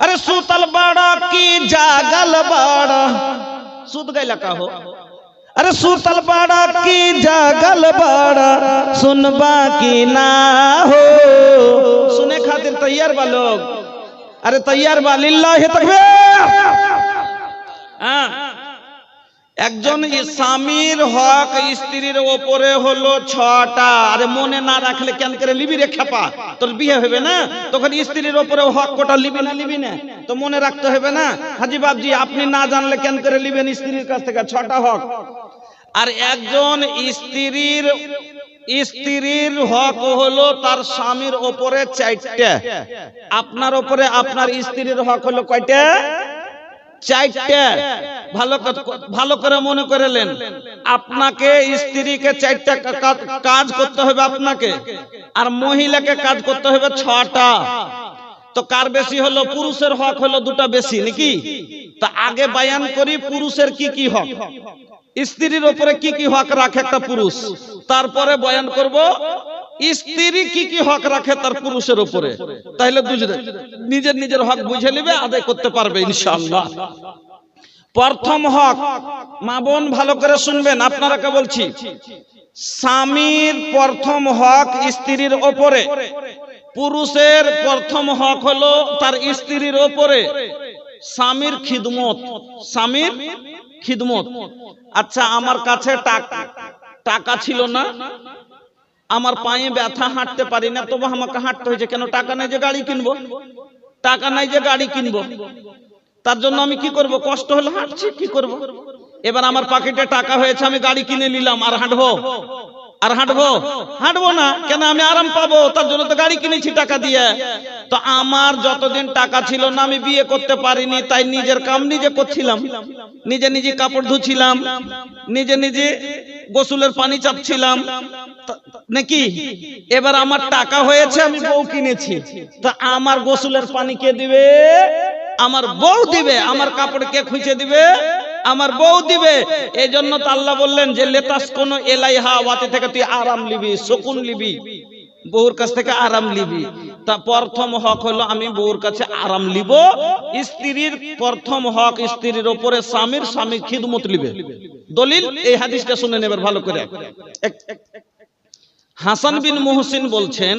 अरे सुतल बड़ा की जागल बड़ा, सुत गैला का हो। अरे सुतल बड़ा की जागल बड़ा, सुनबा की ना हो। सुने खातिर तैयार बा लोग? अरे तैयार बा? लिल्लाहि तकबीर। একজন স্বামীর হক স্ত্রীর উপরে হলো 6টা। আরে মনে না রাখলে কেন করে লিবি রে খেপা? তোর বিয়ে হবে না তখন স্ত্রীর উপরে হক কোটা লিবি না তো মনে রাখতে হবে না? হাজি বাবজি আপনি না জানলে কেন করে লিবেন স্ত্রীর কাছ থেকে 6টা হক? আর একজন স্ত্রীর হক হলো তার স্বামীর উপরে 4টা। আপনার উপরে আপনার স্ত্রীর হক হলো কয়টা? 4টা। ভালো করে মনে করেলেন, আপনাকে স্ত্রীকে 4টা কাজ করতে হবে আপনাকে, আর মহিলাকে কাজ করতে হবে 6টা। তো কার বেশি হলো? পুরুষের হক হলো 2টা বেশি নাকি? তা আগে বয়ান করি পুরুষের কি কি হক, স্ত্রীর উপরে কি কি হক রাখে একটা পুরুষ, তারপরে বয়ান করব স্ত্রী কি কি হক রাখে তার পুরুষের উপরে। তাহলে নিজের নিজের হক বুঝে নেবে, আদায় করতে পারবে ইনশাআল্লাহ। প্রথম হক, মা বোন ভালো করে শুনবেন, আপনারাকে বলছি, স্বামীর প্রথম হক স্ত্রীর উপরে। পুরুষের প্রথম হক হলো তার স্ত্রীর উপরে স্বামীর খিদমত। স্বামীর খিদমত। আচ্ছা, আমার কাছে টাকা ছিল না, আমার পায়ে ব্যথা, হাঁটতে পারি না, তবু আমাকে হাঁটতে হয়েছে। কেন? টাকা নাই যে গাড়ি কিনবো, টাকা নাই যে গাড়ি কিনবো, তার জন্য আমি কি করব? কষ্ট হলে হাঁটছি, কি করব? এবার আমার পকেটে টাকা হয়েছে, আমি গাড়ি কিনে নিলাম, আর হাঁটবো? হাঁটবো না। কেন? আমি আরাম পাবো, তার জন্য তো গাড়ি কিনেছি টাকা দিয়ে। তো আমার যতদিন টাকা ছিল না আমি বিয়ে করতে পারিনি, তাই নিজের কাম নিজে করছিলাম, নিজে নিজে কাপড় ধুছিলাম, নিজে নিজে গোসলের পানি চাপছিলাম নাকি? এবার আমার টাকা হয়েছে, আমি বউ কিনেছি, তা আমার গোসলের পানি কে দিবে? আমার বউ দিবে। আমার কাপড় কে খুঁজে দিবে? আমার বউ দিবে। এই জন্য তো আল্লাহ বললেন যে লেতাস কোন এলাইহা ওয়াতি থেকে তুই আরাম লিবি, সুকুন লিবি, বউর কাছ থেকে আরাম লিবি। তা প্রথম হক হলো আমি বউর কাছে আরাম লিব। স্ত্রীর প্রথম হক স্ত্রীর উপরে স্বামীর খিদমত লিবে। দলিল এই হাদিসটা শুনে নেবেন ভালো করে। হাসান বিন মুহসিন বলছেন,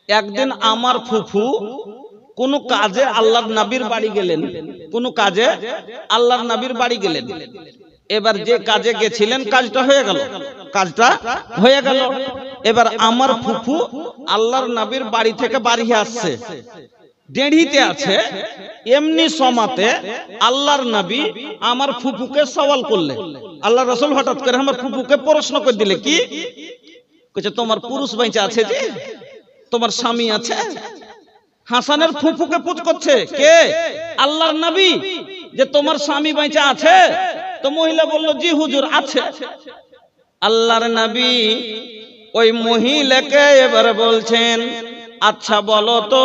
একদিন আমার ফুফু কোন কাজে আল্লাহর নবীর বাড়ি গেলেন, কোন কাজে আল্লাহর নবীর বাড়ি গেলেন। এবার যে কাজে গেছিলেন কাজটা হয়ে গেল। এবার আমার ফুফু আল্লাহর নবীর বাড়ি থেকে বাড়ি আসছে, দেড়িতে আছে। এমনি সমাতে আল্লাহর নবী আমার ফুফুকে সওয়াল করলেন। আল্লাহ রাসূল হঠাৎ করে আমার ফুফুকে প্রশ্ন করে দিলে, কি কইছে? তোমার পুরুষ বাইচা আছে যে? তোমার স্বামী আছে? হাসানের ফুফুকে পুছ করছে কে? আল্লাহর নবী, যে তোমার স্বামী বাইচা আছে? তো মহিলা বলল, জি হুজুর আছে। আল্লাহর নবী ওই মহিলাকে এবার বলছেন, আচ্ছা বলো তো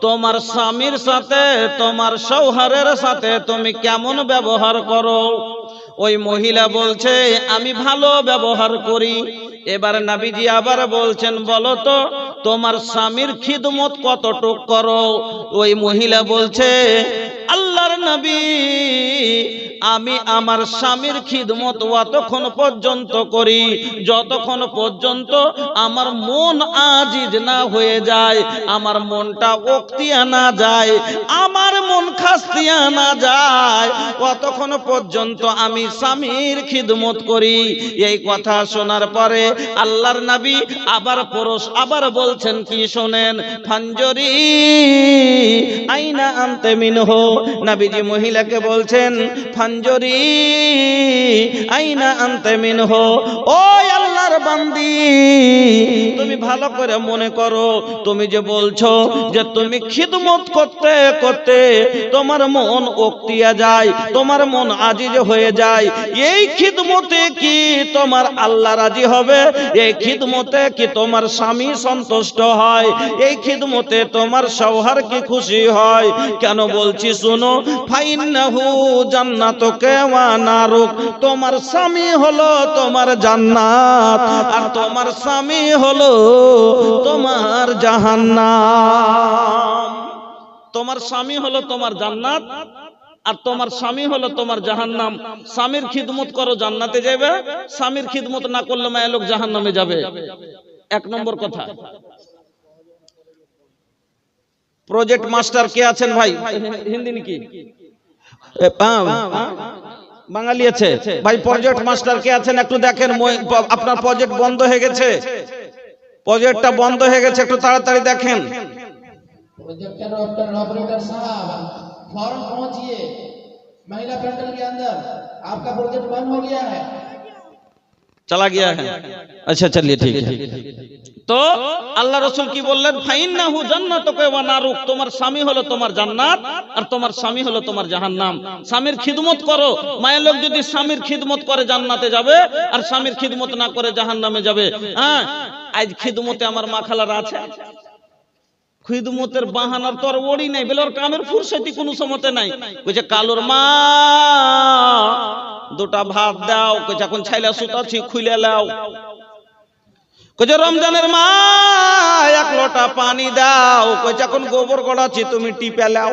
তোমার স্বামীর সাথে, তোমার শৌহরের সাথে তুমি কেমন ব্যবহার করো? ওই মহিলা বলছে, আমি ভালো ব্যবহার করি। এবার নবীজি আবার বলছেন, বলো তো তোমার স্বামীর খিদমত কতটুক করো? ওই মহিলা বলছে, আল্লাহর নবী আমি আমার স্বামীর খিদমত অতক্ষণ পর্যন্ত করি যতক্ষণ পর্যন্ত আমার মন আজিজ না হয়ে যায়, আমার মনটা ওক্তিয়া না যায়, আমার মন খাস্তিয়া না যায়, অতক্ষণ পর্যন্ত আমি স্বামীর খিদমত করি। এই কথা শোনার পরে আল্লাহর নবী আবার বলছেন কি শোনেন, ফাঞ্জরি আইনা আনতে মিনহু। নবীজি মহিলাকে বলছেন, ফাঞ্জরি আইনা আনতে মিনহু, ও আল্লাহর বান্দি তুমি ভালো করে মনে করো, তুমি যে বলছো যে তুমি খিদমত করতে করতে তোমার মন ওক্তিয়া যায়, তোমার মন আজিজ হয়ে যায়, এই খিদমতে কি তোমার আল্লাহ রাজি হবে? এই খিদমতে কি তোমার স্বামী সন্তুষ্ট হয়? এই খিদমতে তোমার শৌহর কি খুশি হয়? কেন বলছি শুনো, ফাইন্নাহু জান্নাতুকা ওয়া নারুক, তোমার স্বামী হলো তোমার জান্নাত আর তোমার স্বামী হলো তোমার জাহান্নাম। তোমার স্বামী হলো তোমার জান্নাত, আর তোমার স্বামী হলো তোমার জাহান্নাম। স্বামীর খিদমত করো, জান্নাতে যাবে। স্বামীর খিদমত না করলে মায়ের লোক জাহান্নামে যাবে। এক নম্বর কথা। প্রজেক্ট মাস্টার কে আছেন ভাই? হিন্দি নাকি বাঙালি আছে ভাই? প্রজেক্ট মাস্টার কে আছেন? একটু দেখেন, আপনার প্রজেক্ট বন্ধ হয়ে গেছে, প্রজেক্টটা বন্ধ হয়ে গেছে, একটু তাড়াতাড়ি দেখেন। प्रोजेक्टर ऑपरेटर साहब फौरन पहुंचिए, महिला पेंडल के अंदर आपका प्रोजेक्ट बंद हो गया है। चला गया है? अच्छा चलिए ठीक है। तो আল্লাহ রাসূল কি বললেন? ফাইন্নাহু জান্নাতুকা ওয়া নারুক, তোমার স্বামী হলো তোমার জান্নাত আর তোমার স্বামী হলো তোমার জাহান্নাম। স্বামীর খিদমত করো। মায়ের লোক যদি স্বামীর খিদমত করে জান্নাতে যাবে, আর স্বামীর খিদমত না করে জাহান্নামে যাবে। হ্যাঁ, আজ খিদমতে আমার মা খালারা আছে, খিদমতের বাহানার তোর ওড়ি নাই, বলে ওর কামের ফুরসতি কোনো সময়তে নাই। কইছে কালোর মা দুটা ভাত দাও, কইছে এখন ছাইলা সুতাছি খুইলে লাও। কইছে রমজানের মা এক লোটা পানি দাও, কইছে এখন গোবর গড়াছি তুমি টিপে লাও।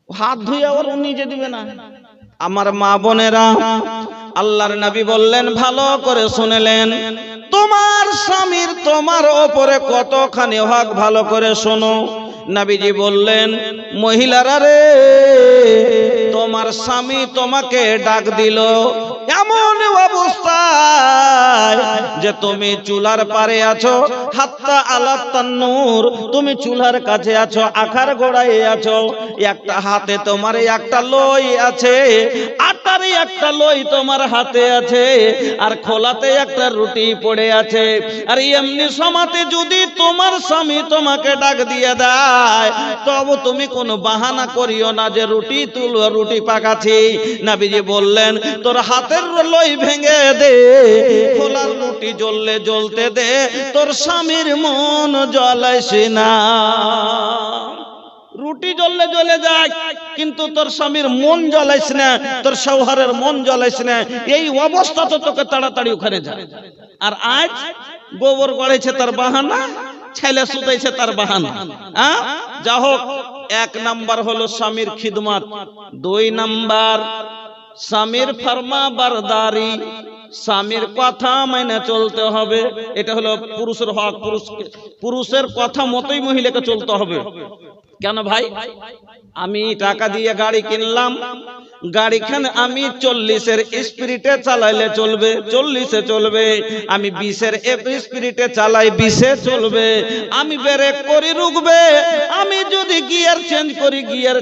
হাত ধুয়ে আবার নিজে দিবে না। আমার মা বোনেরা, আল্লাহর নবী বললেন, ভালো করে শুনলেন, তোমার স্বামীর তোমার ওপরে কতখানি হক, ভালো করে শোনো। নবীজি বললেন, মহিলারা রে, তোমার স্বামী তোমাকে ডাক দিল এমন অবস্থায় যে তুমি চুলার পারে আছো, হাত্তা আলাত তান্নুর, তুমি চুলার কাছে আছো, আখার গোড়ায় আছো, একটা হাতে তোমার একটা লই আছে, আটার একটা লই তোমার হাতে আছে, আর খোলাতে একটা রুটি পড়ে আছে। আর এমনি সমাতে যদি তোমার স্বামী তোমাকে ডাক দিয়ে দেয়, তবে তুমি কোনো বাহানা করিও না যে রুটি তুলো, রুটি পাকাছি। নবীজি বললেন, তোর হাতের লই ভেঙে দে, খোলার রুটি জ্বললে জ্বলতে দে, তোর স্বামীর মন জ্বলাইস না। রুটি জ্বললে জ্বলে যায়, কিন্তু তোর স্বামীর মন জ্বলাইস না, তোর শৌহারের মন জ্বলাইস না। এই অবস্থা তো তোকে তাড়াতাড়ি ওখানে যায়। আর আজ গোবর গড়েছে তার বাহানা, ছেলে সুতাইছে তার বাহানা। যা হোক, এক নাম্বার হলো স্বামীর খিদমত, দুই নাম্বার স্বামীর ফরমা বারদারি, স্বামীর কথা মেনে চলতে হবে। এটা হলো পুরুষের হক, পুরুষের কথা মতোই মহিলাকে চলতে হবে। কেন ভাই? আমি টাকা দিয়ে গাড়ি কিনলাম, গাড়িখানে আমি 40-এর স্পিরিটে চালাইলে চলবে, 40-এ চলবে। আমি 20-এর স্পিরিটে চালাই, 20-এ চলবে। আমি ব্রেক করি, রুকবে। আমি যদি গিয়ার চেঞ্জ করি, গিয়ার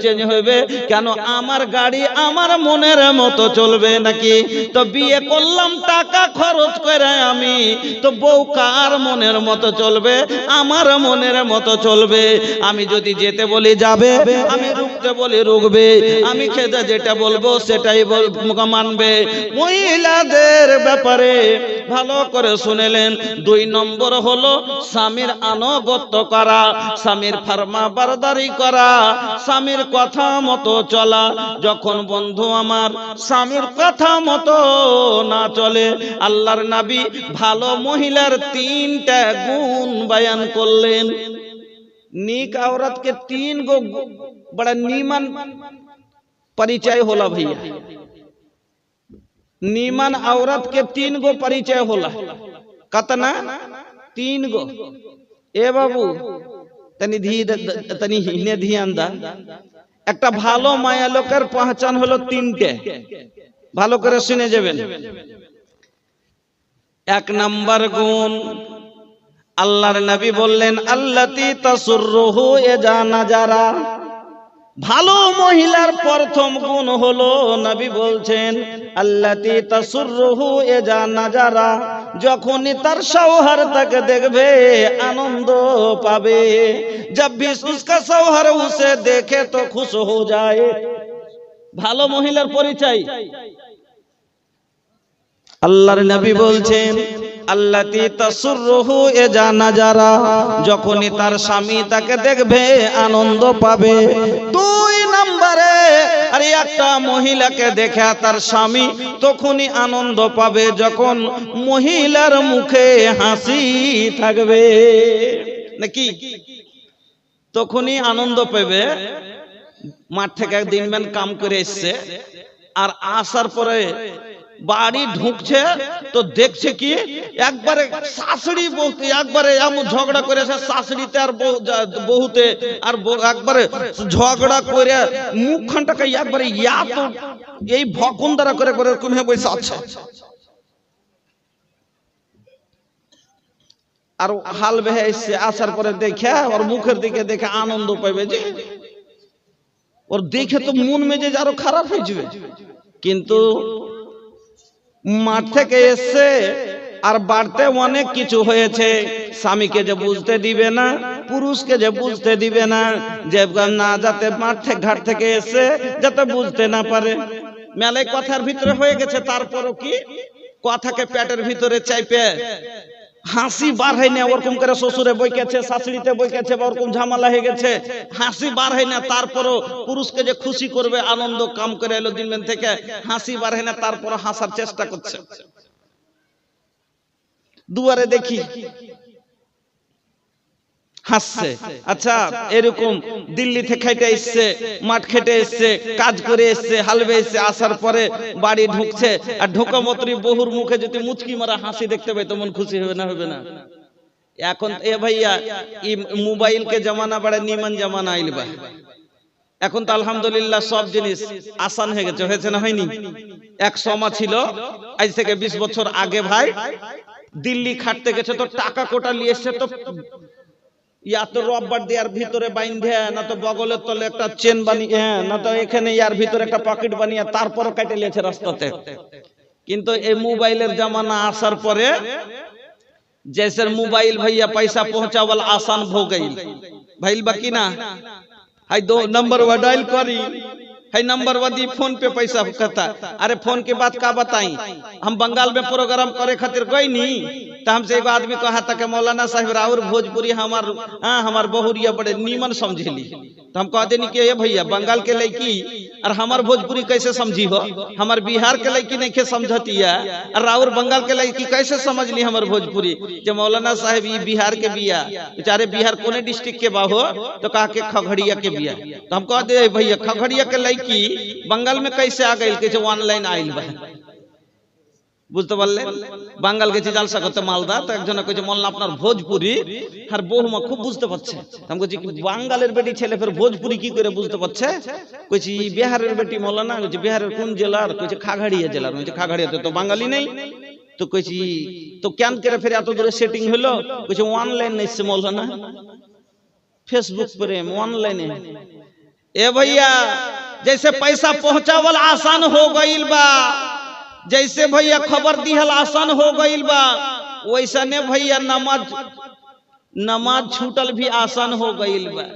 চেঞ্জ হবে। কেন? আমার গাড়ি আমার মনের মতো চলবে নাকি? তো বিয়ে করলাম টাকা খরচ করে আমি, তো বউ কার মনের মতো চলবে? আমার মনের মতো চলবে। আমি যদি যেতে বলি যাবে, আমি রুকতে বলি রুকবে, আমি খেতে যেটা বলবো সেটাই মানবে। মহিলাদের ব্যাপারে ভালো করে শুনেলেন, দুই নম্বর হলো স্বামীর আনুগত্য করা, স্বামীর ফরমা বারদারি করা, স্বামীর কথা মতো চলা। যখন বন্ধু আমার স্বামীর কথা মতো না চলে, আল্লাহর নবী ভালো মহিলার 3টা গুণ বয়ান করলেন। नीक औरत के 3 गो बड़ा नीमन परिचय होला भैया। नीमन औरत के 3 गो परिचय होला। कतना? 3 गो। ए बाबू तनी हिने ध्यान दा। একটা ভালো মায়া লোকের পহচান হলো 3টে, ভালো করে শুনে যাবেন। 1 নাম্বার গুণ, আল্লাহর নবী বললেন, আল্লাতি তাসুররুহু ইজা নাজারা। ভালো মহিলার প্রথম গুণ হলো, নবী বলছেন, আল্লাতি তাসুররুহু ইজা নাজারা, যখনই তার শৌহর তাকে দেখবে আনন্দ পাবে। जब भी उसका शौहर उसे देखे तो खुश हो जाए। ভালো মহিলার পরিচয় আল্লাহর নবী বলছেন, আল্লাতি তাসুররুহু ইজা নাজারা, যখনই তার স্বামী তাকে দেখবে আনন্দ পাবে। 2 নম্বরে, আর একটা মহিলাকে দেখে তার স্বামী তখনই আনন্দ পাবে যখন মহিলার মুখে হাসি থাকবে, নাকি? তখনই আনন্দ পাবে। মাঠ থেকে দিন ম্যান কাম করে এসছে, আর আসার পরে বাড়ি ঢুকছে তো দেখছে কি একবারে শাশুড়ি বউতে একবারে এমন ঝগড়া করেছে, শাশুড়িতে আর বহুতে আর একবারে ঝগড়া করে মুখখানটাকে একবারে তো এই ভকন দ্বারা করে করে কমে বসে আছে। আর হাল বেহে এসছে, আসার পরে দেখে ওর মুখের দিকে দেখে আনন্দ পাইবে, যে ওর দেখে তো মন মেজাজ আরো খারাপ হয়ে যাবে। কিন্তু মাঠ থেকে এসছে আর বাড়তে অনেক কিছু হয়েছে, স্বামীকে যে বুঝতে দিবে না, পুরুষকে যে বুঝতে দিবে না, যে না যাতে মাঠ থেকে ঘাট থেকে এসে যাতে বুঝতে না পারে। মেলায় কথার ভিতরে হয়ে গেছে, তারপরও কি কথাকে পেটের ভিতরে চাইপে হাসি বার হয় না, ওরকম করে শ্বশুরে বইকেছে, শাশুড়িতে বইকেছে, বা ওরকম ঝামেলা হয়ে গেছে, হাসি বার হয় না। তারপরও পুরুষকে যে খুশি করবে, আনন্দ কাম করে এলো দিন থেকে, হাসি বার হয় না, তারপরও হাসার চেষ্টা করছে। দুয়ারে দেখি হাসছে। আচ্ছা, এরকম দিল্লি থেকে খেটে এসছে, মাঠ খেটে এসছে, কাজ করে এসছে, হালবে এসছে, আসার পরে বাড়ি ঢুকছে, আর ঢোকা মাত্রই বহুর মুখে যদি মুচকি মারা হাসি দেখতে পাই তো মন খুশি হবে না? হবে না? এখন এ ভাইয়া মোবাইল কে জমানা বড় নিমন জমানা আইলবা। এখন তো আলহামদুলিল্লাহ সব জিনিস আসান হয়ে গেছে, হয়েছে না হয়নি? এক সময় ছিল আজ থেকে 20 বছর আগে ভাই, দিল্লি খাটতে গেছে তো টাকা কোটা নিয়ে এসছে, তো ইয়া তো রবার দেওয়ার ভিতরে বাইন্ধে, না তো বগলের তলে একটা চেন বানিয়ে, না তো এখানে ইয়ার ভিতরে একটা পকেট বানিয়ে তারপর কেটে নিয়েছে রাস্তাতে। কিন্তু এই মোবাইলের জামানা আসার পরে जैसे मोबाइल भैया पैसा पहुंचा वाला आसान हो गई भाई बाकी ना हाई 2 नंबर वा डायल करी, हाई नंबर वा दी फोन पे पैसा करता। अरे फोन के बात का बताई, हम बंगाल में प्रोग्राम करे खातिर गई नहीं, तो हमसे एक आदमी कहा था कि मौलाना साहब राउर भोजपुरी हमार बहुरिया बड़े नीमन समझेली। तो हम कह देनी कि ये भैया बंगाल के लड़की और हमार भोजपुरी कैसे समझी हो, हमार बिहार के लड़की नहीं के समझती है, और राउर बंगाल के लड़की कैसे समझ ली हमार भोजपुरी? जब मौलाना साहब ये बिहार के बिया, बेचारे बिहार कोने डिस्ट्रिक्ट के बाहो, तो कहा के खगड़िया के बिया। तो हम कह दे भैया खगड़िया के लड़की बंगाल में कैसे आ गई? कैसे ऑनलाइन आइल बा, বুঝতে পারলেন? বাঙ্গাল গেছে জালসা করতে মালদা, তো একজনে কইছে মোল্লা আপনার ভোজপুরি আর বহুমা খুব বুঝতে পারছে। আমি কইছি কি বাঙ্গালের বেটি ছেলে ফের ভোজপুরি কি করে বুঝতে পারছে? কইছি বিহারের বেটি মৌলানা। কইছি বিহারের কোন জেলার? কইছে খাগড়িয়া জেলার। কইছে খাগড়িয়াতে তো বাঙালি নেই। তো কইছি তো কেন করে ফের এত দূরে সেটিং হলো? কইছে অনলাইন এসছে মৌলানা, फेसबुक पर ऑनलाइन है। ए भैया जैसे पैसा पहुंचावल आसान हो गईल बा, जैसे भैया खबर दिहल आसान हो गईल बा, वैसा ने भैया नमाज छूटल भी आसान हो गईल बा।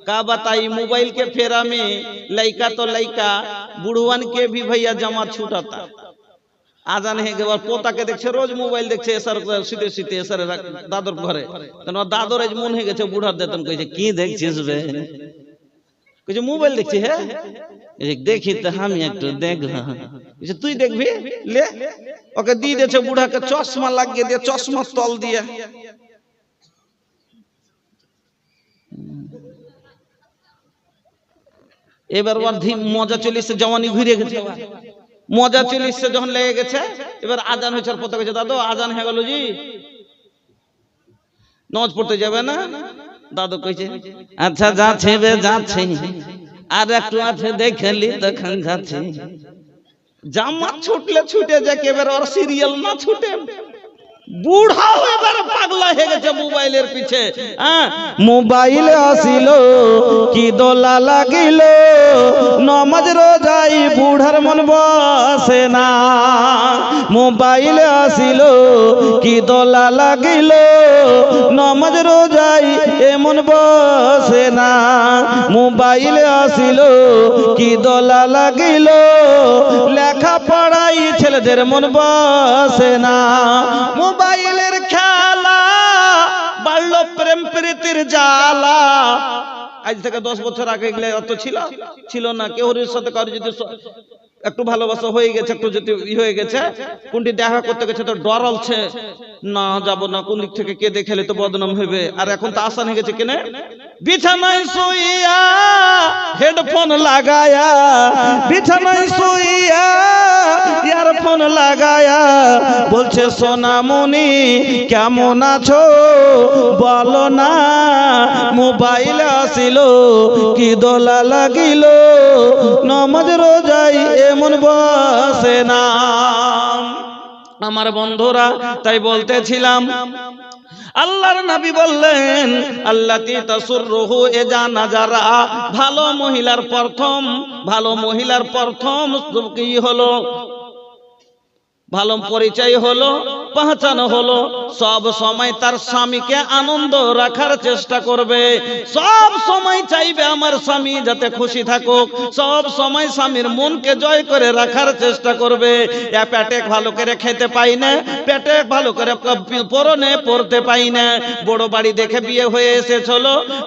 का बताई मोबाइल के फेरा में लइका तो लइका बुढ़वन के भी भैया जमा छूटता। आजान है पोता के देखे रोज मोबाइल देखे सर सीधे सीधे सर दादर घरे दादर आज मन है बुढ़ार देतन कहे की देखछिस बे कहे मोबाइल देखछी है देखी तो हम एक देख तुई देखबी ले ओके दी दे बुढ़ा के चश्मा লাগিয়ে দিয়ে चश्मा तल दिया। এবার ওর মজা চলিছে জওয়ানি ঘুরে গেছে মজা চলিছে যখন লেগে গেছে এবার আজান হয়েছে আর পড়তে গেছে দাদু আজান হয়ে গেল জি নামাজ পড়তে যাবে না দাদু কইছে আচ্ছা যাচ্ছে বে যাচ্ছে আর একটু আছে দেখলি তখন যাচ্ছে জামা ছুটলে ছুটে যায় এবার ওর সিরিয়াল না ছুটে বুড়া এবার পাগলা হয়ে গেছে মোবাইলের পিছে। মোবাইল আসিল কি দোলা লাগিল নমাজ রোজাই বুড়ার মন বসে না। মোবাইল আসিল কি দোলা লাগিল নমাজ রোজাই এমন বসে না। মোবাইল আসিল কি দোলা লাগিল লেখা পড়াই ছেলেদের মন বসে না। মোবাইলের খেলা বাড়লো প্রেম প্রীতির জ্বালা। আজ থেকে 10 বছর আগে এগুলো অত ছিল না। কেউ সাথে কারো যদি একটু ভালোবাসা হয়ে গেছে একটু যদি হয়ে গেছে কোনটি দেখা করতে গেছে তো ডরালছে না যাব না কোন দিক থেকে কে দেখলে তো বদনাম হবে। আর এখন তো আসান হয়ে গেছে কেনে বিছানায় শুইয়া হেডফোন লাগায়া, বিছানায় শুইয়া ইয়ারফোন লাগায়া বলছে সোনামণি কেমন আছো বলো না, মোবাইল আসিল কি দোলা লাগিল, নমাজ রোজাই এমন বসে না। আমার বন্ধুরা, তাই বলতেছিলাম আল্লাহর নবী বললেন আল্লাতি তাসুররুহু ইজা নাজারা, ভালো মহিলার প্রথম কি হলো, ভালো পরিচয় হলো, পহচান হলো, সব সময় তার স্বামীকে আনন্দ রাখার চেষ্টা করবে, সব সময় চাইবে আমার স্বামী যাতে খুশি থাকুক, সব সময় স্বামীর মনকে জয় করে রাখার চেষ্টা করবে। পেটে ভালো করে খেতে পাই না, পেটে ভালো করে পরনে পড়তে পাই না, বড় বাড়ি দেখে বিয়ে হয়ে এসেছিল,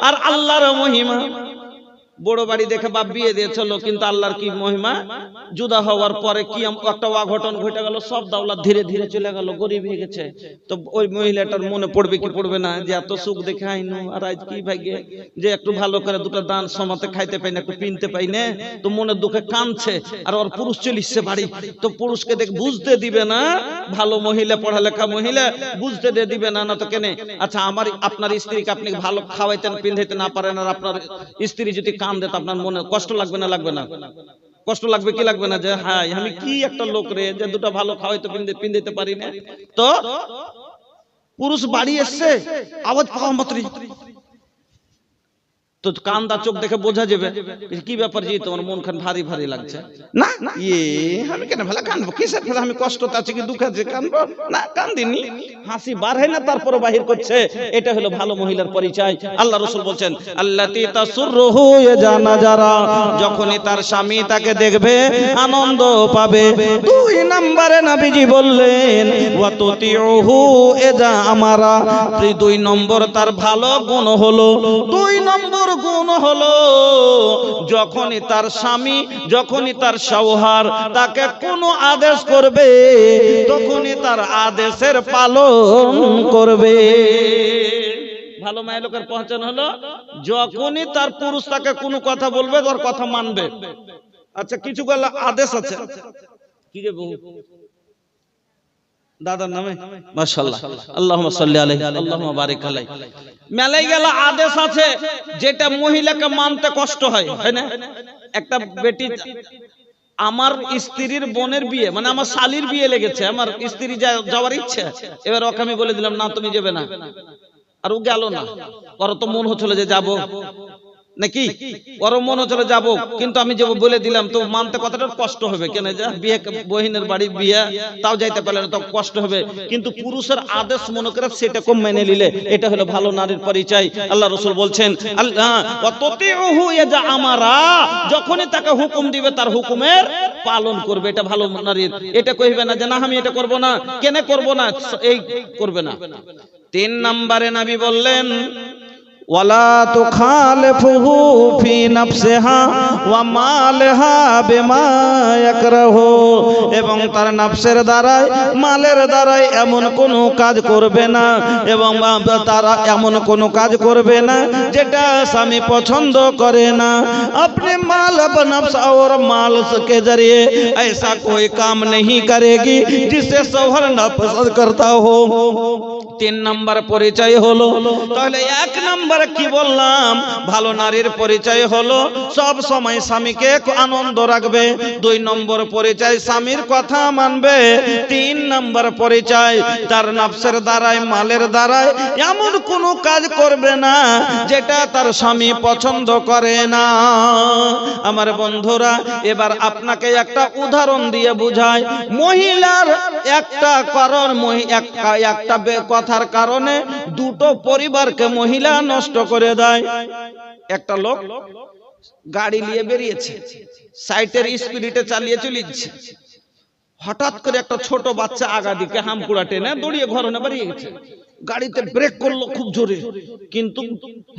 আর আল্লাহর মহিমা, বড় বাড়ি দেখে বাপ বিয়ে দিয়েছিল, কিন্তু আল্লাহর কি মহিমা, জুদা হওয়ার পরে কি একটা অঘটন ঘটে গেল, সব দাওলাত ধীরে ধীরে চলে গেল, গরিব হয়ে গেছে। তো ওই মহিলাটার মনে পড়বে কি পড়বে না যে এত সুখ দেখে আইনু, আর আজ কি ভাগ্যে যে একটু ভালো করে দুটো দান সমাতে খাইতে পাই না, একটু পিনতে পাই না, তো মনের দুঃখে কাঁদছে। আর ওর পুরুষ চলিচ্ছে বাড়ি, তো পুরুষকে দেখ বুঝতে দিবে না, ভালো মহিলা পড়ালেখা মহিলা বুঝতে দিবে না, না তো কেনে। আচ্ছা, আপনার স্ত্রীকে আপনি ভালো খাওয়াইতেন পিন্ধাইতে না পারেন, আর আপনার স্ত্রী যদি কান্দে তো আপনার মনে কষ্ট লাগবে না? লাগবে না? কষ্ট লাগবে কি লাগবে না? যে হ্যাঁ আমি কি একটা লোক রে, যে দুটো ভালো খাওয়াইতে পিন্ধাইতে পারি না। তো পুরুষ বাড়ি এসছে, আওয়াজ পাওয়া মাত্রই তো কান্দা চোখ দেখে বোঝা যাবে কি ব্যাপার, যে তোমার মন খান ভারী ভারী লাগছে না, আমি কেন ভালো কানবো, কিসের ফলে আমি কষ্ট আছে কি দুঃখ আছে কানবো না, কান্দিনি, হাসি বার হয় না তারপরে বাহির করছে। এটা হলো ভালো মহিলার পরিচয়। আল্লাহ রাসূল বলছেন আল্লাতি তাসুররুহু ইজা নাজারা, যখনই তার স্বামী তাকে দেখবে আনন্দ পাবে। 2 নম্বরে নবীজি বললেন ওয়া তুতিউহু ইজা আমারা, 2 নম্বর তার ভালো গুণ হলো, 2 নম্বর গুণ হলো যখনই তার স্বামী, যখনই তার শওহার তাকে কোনো আদেশ করবে তখনই তার আদেশের পালন করবে। ভালো মায়ের লোকের পহচান হলো যখনই তার পুরুষ তাকে কোনো কথা বলবে ওর কথা মানবে। আচ্ছা, কিছু গেল আদেশ আছে, কি যে বহু দাদার নামে মাশাআল্লাহ, আল্লাহুম্মা সাল্লি আলাইহি আল্লাহুম্মা বারিক আলাইহি, মেলাই গেল আদেশ আছে যেটা মহিলাকে মানতে কষ্ট হয়, তাই না? একটা বেটি, আমার স্ত্রীর বোনের বিয়ে, মানে আমার শালির বিয়ে লেগেছে, আমার স্ত্রী যাওয়ার ইচ্ছে, এবার ওকে আমি বলে দিলাম না তুমি যাবে না, আর ও গেল না, ওর তো মন হচ্ছিল যে যাবো নাকি, ওর মন হচ্ছিল যাবো, কিন্তু আমি যাবো বলে দিলাম, তো মানতে কতটা কষ্ট হবে, কেন যা বিয়ে বহিনের বাড়ির বিয়ে, তাও যাইতে পারলে না, তো কষ্ট হবে। কিন্তু পুরুষের আদেশ মনে করে সেটা কম মেনে নিলে এটা হলো ভালো নারীর পরিচয়। আল্লাহ রাসূল বলছেন আল্লাহ ওয়া তুতিউহু ইজা আমারা, যখনই তাকে হুকুম দিবে তার হুকুমের পালন করবে, এটা ভালো নারীর। এটা কইবে না যে না আমি এটা করব না, কেন করব না, এই করবে না। 3 নম্বরে নবী বললেন ওয়ালা তুখালিফুহু ফি নাফসিহা ওয়া মালহা বিমা ইয়াকরাহু, এবং তার নফসের দ্বারাই মালের দ্বারাই এমন কোন কাজ করবে না, এবং তারা এমন কোন কাজ করবে না যেটা স্বামী পছন্দ করে না। अपने माल व नफ्स और माल के जरिए ऐसा कोई काम नहीं करेगी जिससे शौहर नापसंद करता हो। 3 নম্বর পরিচয় হলো, তাহলে 1 নম্বর কি বললাম, ভালো নারীর পরিচয় হলো সব সময় স্বামীকে আনন্দ রাখবে। 2 নম্বর পরিচয় স্বামীর কথা মানবে। 3 নম্বর পরিচয় তার নফসের দ্বারাই মালের দ্বারাই এমন কোনো কাজ করবে না যেটা তার স্বামী পছন্দ করে না। আমার বন্ধুরা, এবার আপনাকে একটা উদাহরণ দিয়ে বুঝাই। মহিলার একটা কারণ, একটা কথার কারণে 2টো পরিবারকে মহিলা নষ্ট করে দেয়। একটা লোক গাড়ি নিয়ে বেরিয়েছে, সাইটের স্পিডে চালিয়ে চলেছে, হঠাৎ করে একটা ছোট বাচ্চা আগা দিকে হামকুড়া টেনে দৌড়িয়ে ঘরে বেরিয়ে গেছে। গাড়িতে ব্রেক করলো খুব জোরে, কিন্তু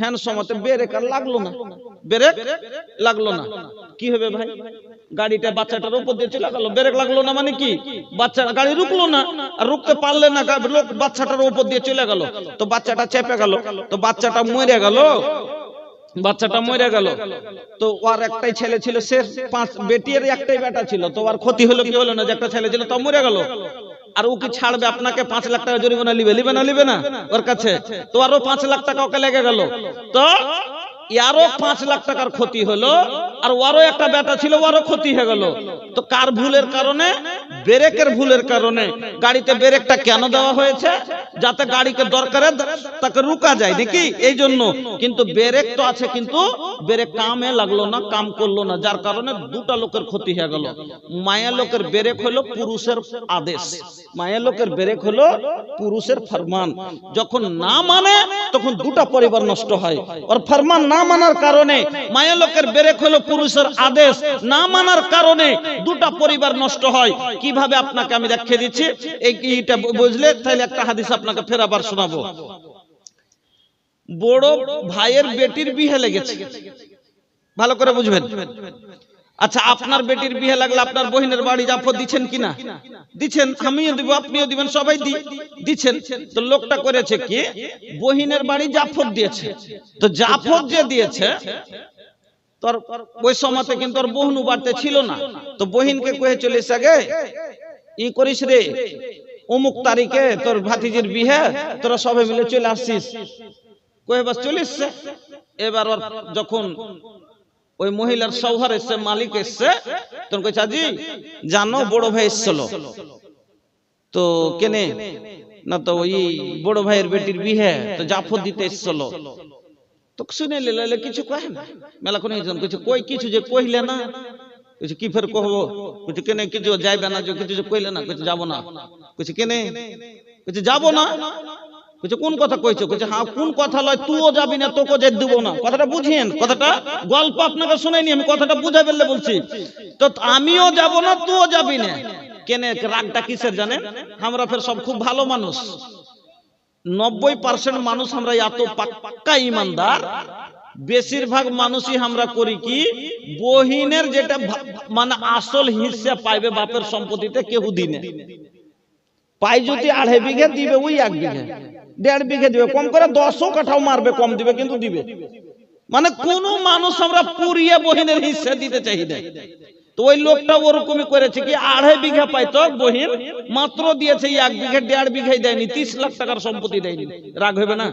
হ্যান্ড সমাতে ব্রেক আর লাগলো না, ব্রেক লাগলো না। কি হবে ভাই, গাড়িটা বাচ্চাটার উপর দিয়ে চলে গেল, ব্রেক লাগলো না মানে কি, বাচ্চা গাড়ি রুকলো না, আর রুকতে পারলে না, বাচ্চাটার উপর দিয়ে চলে গেল, তো বাচ্চাটা চেপে গেল, তো বাচ্চাটা মরে গেল। বাচ্চাটা মরে গেল। তো ওর একটাই ছেলে ছিল, সে 5 বেটির একটাই বেটা ছিল। তো ওর ক্ষতি হলো কি হলো না, যে একটা ছেলে ছিল তো মরে গেল। আর ও কি ছাড়বে আপনাকে? 5 লাখ টাকা জরিমানা লিবে না ওর কাছে? তো আরো 5 লাখ টাকা ওকে লেগে গেল। তো ইয়ারও 5 লাখ টাকার ক্ষতি হলো, আর ওরও একটা বেটা ছিল, ওরও ক্ষতি হয়ে গেল। তো কার ভুলের কারণে? ব্রেকের ভুলের কারণে। গাড়িতে ব্রেকটা কেন দেওয়া হয়েছে? যাতে গাড়িকে দরকারে তাকে রুকা যায় নাকি, এই জন্য। কিন্তু ব্রেক তো আছে, কিন্তু ব্রেক কামে লাগলো না, কাম করলো না, যার কারণে দুটা লোকের ক্ষতি হয়ে গেল। মায়া লোকের ব্রেক হলো পুরুষের আদেশ, মায়া লোকের ব্রেক হলো পুরুষের ফরমান। যখন না মানে তখন দুটা পরিবার নষ্ট হয়। আর ফরমান না মানার কারণে, মায়া লোকের ব্রেক হলো পুরুষের আদেশ, না মানার কারণে দুটা পরিবার নষ্ট হয়। কিভাবে আপনাকে আমি দেখিয়ে দিচ্ছি, এইটা বুঝলে তাহলে একটা হাদিস আপনাকে ফের আবার শোনাবো। বড় ভাইয়ের বেটির বিয়ে লেগেছে, ভালো করে বুঝবেন। আচ্ছা, আপনার বেটির বিয়ে লাগলে আপনার বহিনের বাড়ি জাফর দিচ্ছেন কিনা? দিচ্ছেন, আমিও দিব, আপনিও দিবেন, সবাই দিচ্ছেন। তো লোকটা করেছে কি, বহিনের বাড়ি জাফর দিয়েছে। তো জাফর যে দিয়েছে, তোর ওই সময়তে কিন্তু ওর বহনু বাড়তে ছিল না। তো বহিনকে কয়ে চলিস, আগে ই করিস রে, অমুক তারিখে তোর ভাতিজির বিয়ে, তোরা সবাই মিলে চলে আসছিস, কয়ে বাস চলিস। এবার ওর যখন ওই মহিলার সৌহার এসছে, মালিক এসছে, তখন কইছে, আজি জানো বড় ভাই এসছিল। তো কেনে না, তো ওই বড় ভাইয়ের বেটির বিয়ে, তো জাফর দিতে এসছিল। তো শুনে নিলে কিছু কয় না, মেলা কোন কিছু কই, কিছু যে কইলে না, কিছু কি ফের কহবো, কিছু কেনে কিছু যাইবে না, যে কিছু কইলে না, কিছু যাবো না, কিছু কেনে কিছু যাবো না, কিছু কোন কথা কইছো, কিছু হ্যাঁ কোন কথা লয়, তুইও যাবি না, তোকে যেতে দেবো না। কথাটা বুঝিয়েন, কথাটা গল্প আপনাকে শুনাইনি, আমি কথাটা বুঝাই ফেললে বলছি। তো আমিও যাব না, তুইও যাবি না। কেনে রাগটা কিসের জানেন? আমরা ফের সব খুব ভালো মানুষ, 90% মানুষ আমরা এত পাক্কা ইমানদার। বেশিরভাগ মানুষই আমরা করি কি, বহিনের যেটা মানে আসল হিস্সা পাইবে বাপের সম্পত্তিতে কেউ দিনে পাই, যদি 2.5 বিঘা দিবে, ওই 1 বিঘা 1.5 বিঘা দিবে, কম করে 10 কাঠাও মারবে, কম দিবে কিন্তু দিবে। মানে কোন মানুষ আমরা পুরিয়ে বহিনের হিস্সা দিতে চাই না। তো ওই লোকটা ওরকমই করেছে কি, 2.5 বিঘা পাইতো বহিন, মাত্র দিয়েছে 1 বিঘা, 1.5 বিঘাই দেয়নি, 30 লাখ টাকার সম্পত্তি দেয়নি। রাগ হবে না?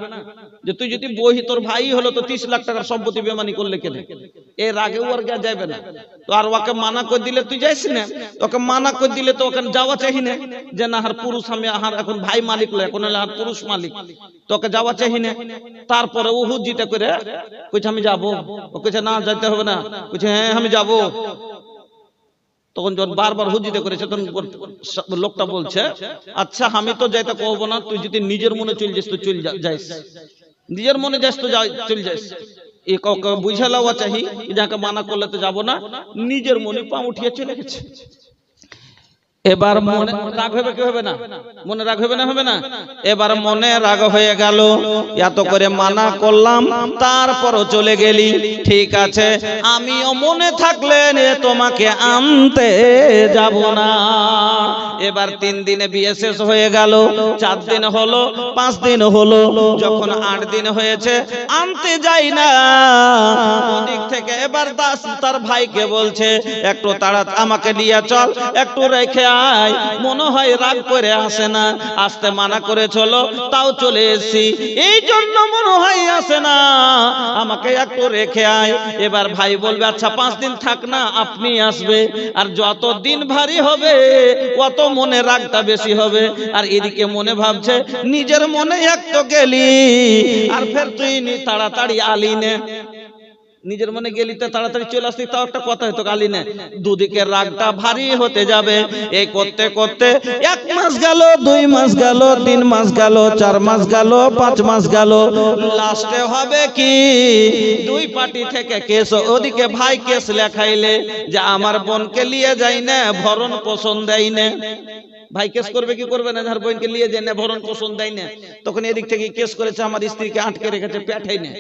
যে তুই যদি বহি তোর ভাই হলো, তো 30 লাখ টাকার সম্পত্তি বেমানি করলে কেন? এই রাগে ওর গা যাবে না। তো আর ওকে মানা করে দিলে তুই যাইস না, ওকে মানা করে দিলে তো ওখানে যাওয়া চাই না, যে না হার পুরুষ আমি, হার এখন ভাই মালিক লয়, এখন হার পুরুষ মালিক, তোকে যাওয়া চাই না। তারপরে ও হুজ্জিতে করে কইছে আমি যাবো, ও কইছে না যাইতে হবে না, কইছে হ্যাঁ আমি যাবো। তখন যখন বারবার হুজিতে করেছে, তখন লোকটা বলছে, আচ্ছা আমি তো যাইতে কহবো না, তুই যদি নিজের মনে চল যাস তো চল যাইস, নিজের মনে যাস তো চল যাইস। এ কাউকে বুঝা লওয়া চাহি, যাকে মানা করলে তো যাবো না, নিজের মনে পা উঠিয়ে চলে গেছে। এবার মনে রাগ হবে কি হবে না? মনে রাগ হবে না, হবে না? এবার মনে রাগ হয়ে গেল, এত করে মানা করলাম, তারপরও চলে গেলি, ঠিক আছে, আমিও মনে থাকলে তোমাকে আনতে যাব না। এবার 3 দিনে বিয়ে শেষ হয়ে গেল, 4 দিন হলো, 5 দিন হলো, যখন 8 দিন হয়েছে, আনতে যাই না। ওদিক থেকে এবার দাস তার ভাইকে বলছে, একটু তাড়া আমাকে নিয়ে চল, একটু রেখে আয়, মনে হয় রাগ করে আসে না, আসতে মানা করে চলো, তাও চলে এসেছি, এই জন্য মনে হয় আসে না, আমাকে একটু রেখে আয়। এবার ভাই বলবে, আচ্ছা 5 দিন থাক না, আপনি আসবে। আর যত দিন ভারী হবে, কত মনে রাগটা বেশি হবে। আর এদিকে মনে ভাবছে, নিজের মনে এক তো গেলি, আর ফের তুই তাড়াতাড়ি আলি নে, নিজের মনে গেলি তো তাড়াতাড়ি চলে আসতি, তাও একটা কথা হতো, গালি নে। দুদিকে রাগটা ভারী হতে যাবে। এই করতে করতে 1 মাস গেল, 2 মাস গেল, 3 মাস গেল, 4 মাস গেল, 5 মাস গেল, লাস্টে হবে কি, 2 পার্টি থেকে কেস। ওদিকে ভাই কেস লেখাইলে যে আমার বোনকে নিয়ে যাই না, ভরণ পোষণ দেয় না। ভাই কেস করবে কি করবে না, যার বোনকে নিয়ে যায় না, ভরণ পোষণ দেয় না, তখন এদিক থেকে কেস করেছে আমার স্ত্রীকে আটকে রেখেছে, পেঠাই না।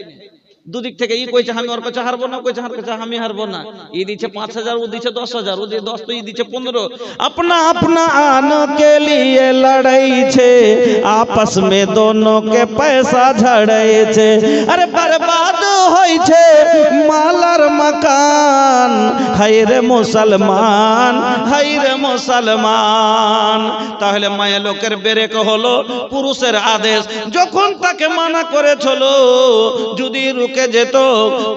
দুদিক থেকে ই কইছে আমি ওর কাছে হারবো না, কইছে হার কাছে আমি হারবো না। ই দিচ্ছে 5,000, ও দিচ্ছে 10,000, ও দিয়ে 10 তো ই দিচ্ছে 15। अपना अपना आने के लिए लड़ाई छे, आपस में दोनों के पैसा झड़ाई छे। अरे बर्बाद होई छे मालर मकान, हाय रे मुसलमान, हाय रे मुसलमान। তাহলে মায়া লোকের ব্রেক হলো পুরুষের আদেশ, যখন তাকে মানা করেছিল যদি রুকে যেত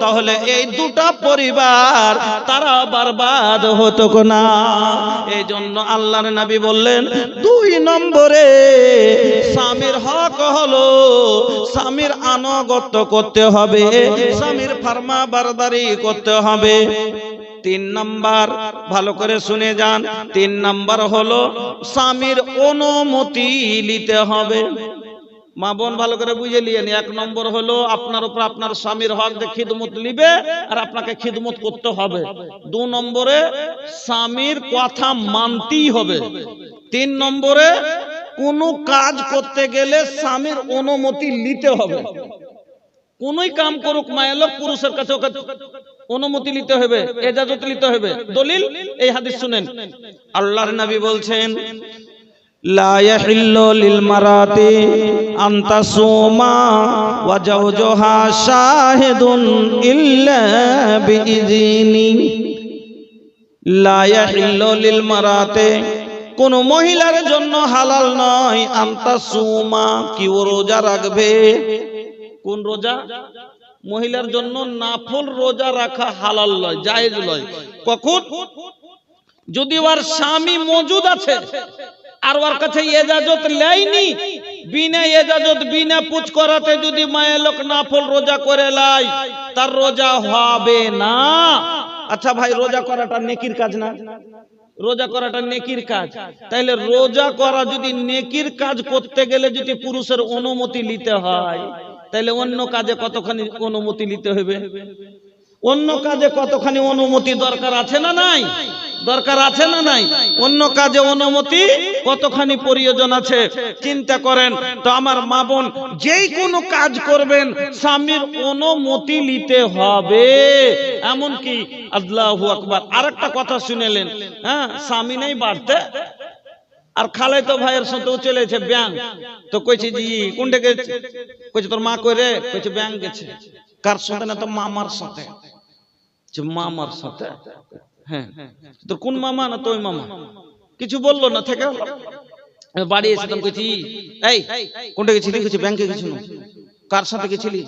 তাহলে এই দুটা পরিবার তারা বরবাদ হতো না। এই জন্য আল্লাহর নবী বললেন 2 নম্বরে স্বামীর হক হলো স্বামীর আনুগত্য করতে হবে, স্বামীর ফরমাবরদারি করতে হবে। 3 নাম্বার ভালো করে শুনে যান, 3 নাম্বার হলো স্বামীর অনুমতি নিতে হবে। মা বোন ভালো করে বুঝে নিয়েন। 1 নম্বর হলো আপনার উপর আপনার স্বামীর হক যে খিদমত নিবে আর আপনাকে খিদমত করতে হবে। 2 নম্বরে স্বামীর কথা মানতেই হবে। 3 নম্বরে কোনো কাজ করতে গেলে স্বামীর অনুমতি নিতে হবে। কোনই কাম করুক মায়ের লোক পুরুষের কাছে ওকে অনুমতি নিতে হবে, ইজাজত নিতে হবে। দলিল এই হাদিস শুনেন, আল্লাহর নবী বলছেন লা ইয়াহিল্লু লিল মারাতি আন তাসুমা ওয়া জাওজুহা শাহিদুন ইল্লা বিইযনি। লা ইয়াহিল্লু লিল মারাতি, কোন মহিলার জন্য হালাল নয় আন তাসুমা, কি ও রোজা রাখবে। কোন রোজা? মহিলার জন্য নাফল রোজা রাখা হালাল নয়, জায়েজ নয়। কখন? যদি ওর স্বামী মওজুদ আছে আর ওর কাছে ইজাজত লেয়নি, বিনা ইজাজত বিনা পুছ করাতে যদি মায়ের লোক নাফল রোজা করে লাই, তার রোজা হবে না। আচ্ছা ভাই, রোজা করাটা নেকির কাজ না? রোজা করাটা নেকির কাজ। তাইলে রোজা করা যদি নেকির কাজ করতে গেলে যদি পুরুষের অনুমতি নিতে হয়, তাইলে অন্য কাজে কতখানি অনুমতি নিতে হবে? অন্য কাজে কতখানি অনুমতি দরকার আছে না নাই? দরকার আছে না নাই? অন্য কাজে অনুমতি কতখানি প্রয়োজন আছে চিন্তা করেন। তো আমার মা বোন, যেই কোনো কাজ করবেন স্বামীর অনুমতি নিতে হবে। এমন কি আল্লাহু আকবার। আরেকটা কথা শুনেলেন, হ্যাঁ, স্বামী নেই বাড়তে আর খালাই তো ভাইয়ের সাথেও চলেছে ব্যাংক। তো কইছে জি কোনটা গেছে? কইছে তোর মা কই রে? কইছে ব্যাংক গেছে। কার সাথে? না তো মামার সাথে। যে মামার সাথে? হ্যাঁ। তোর কোন মামা? না তো ওই মামা। কিছু বললো না, থেকে বাড়ি এসে তখন কইছি এই কোনটা গেছিলি? কইছে ব্যাংকে গেছিল। কার সাথে গেছিলি?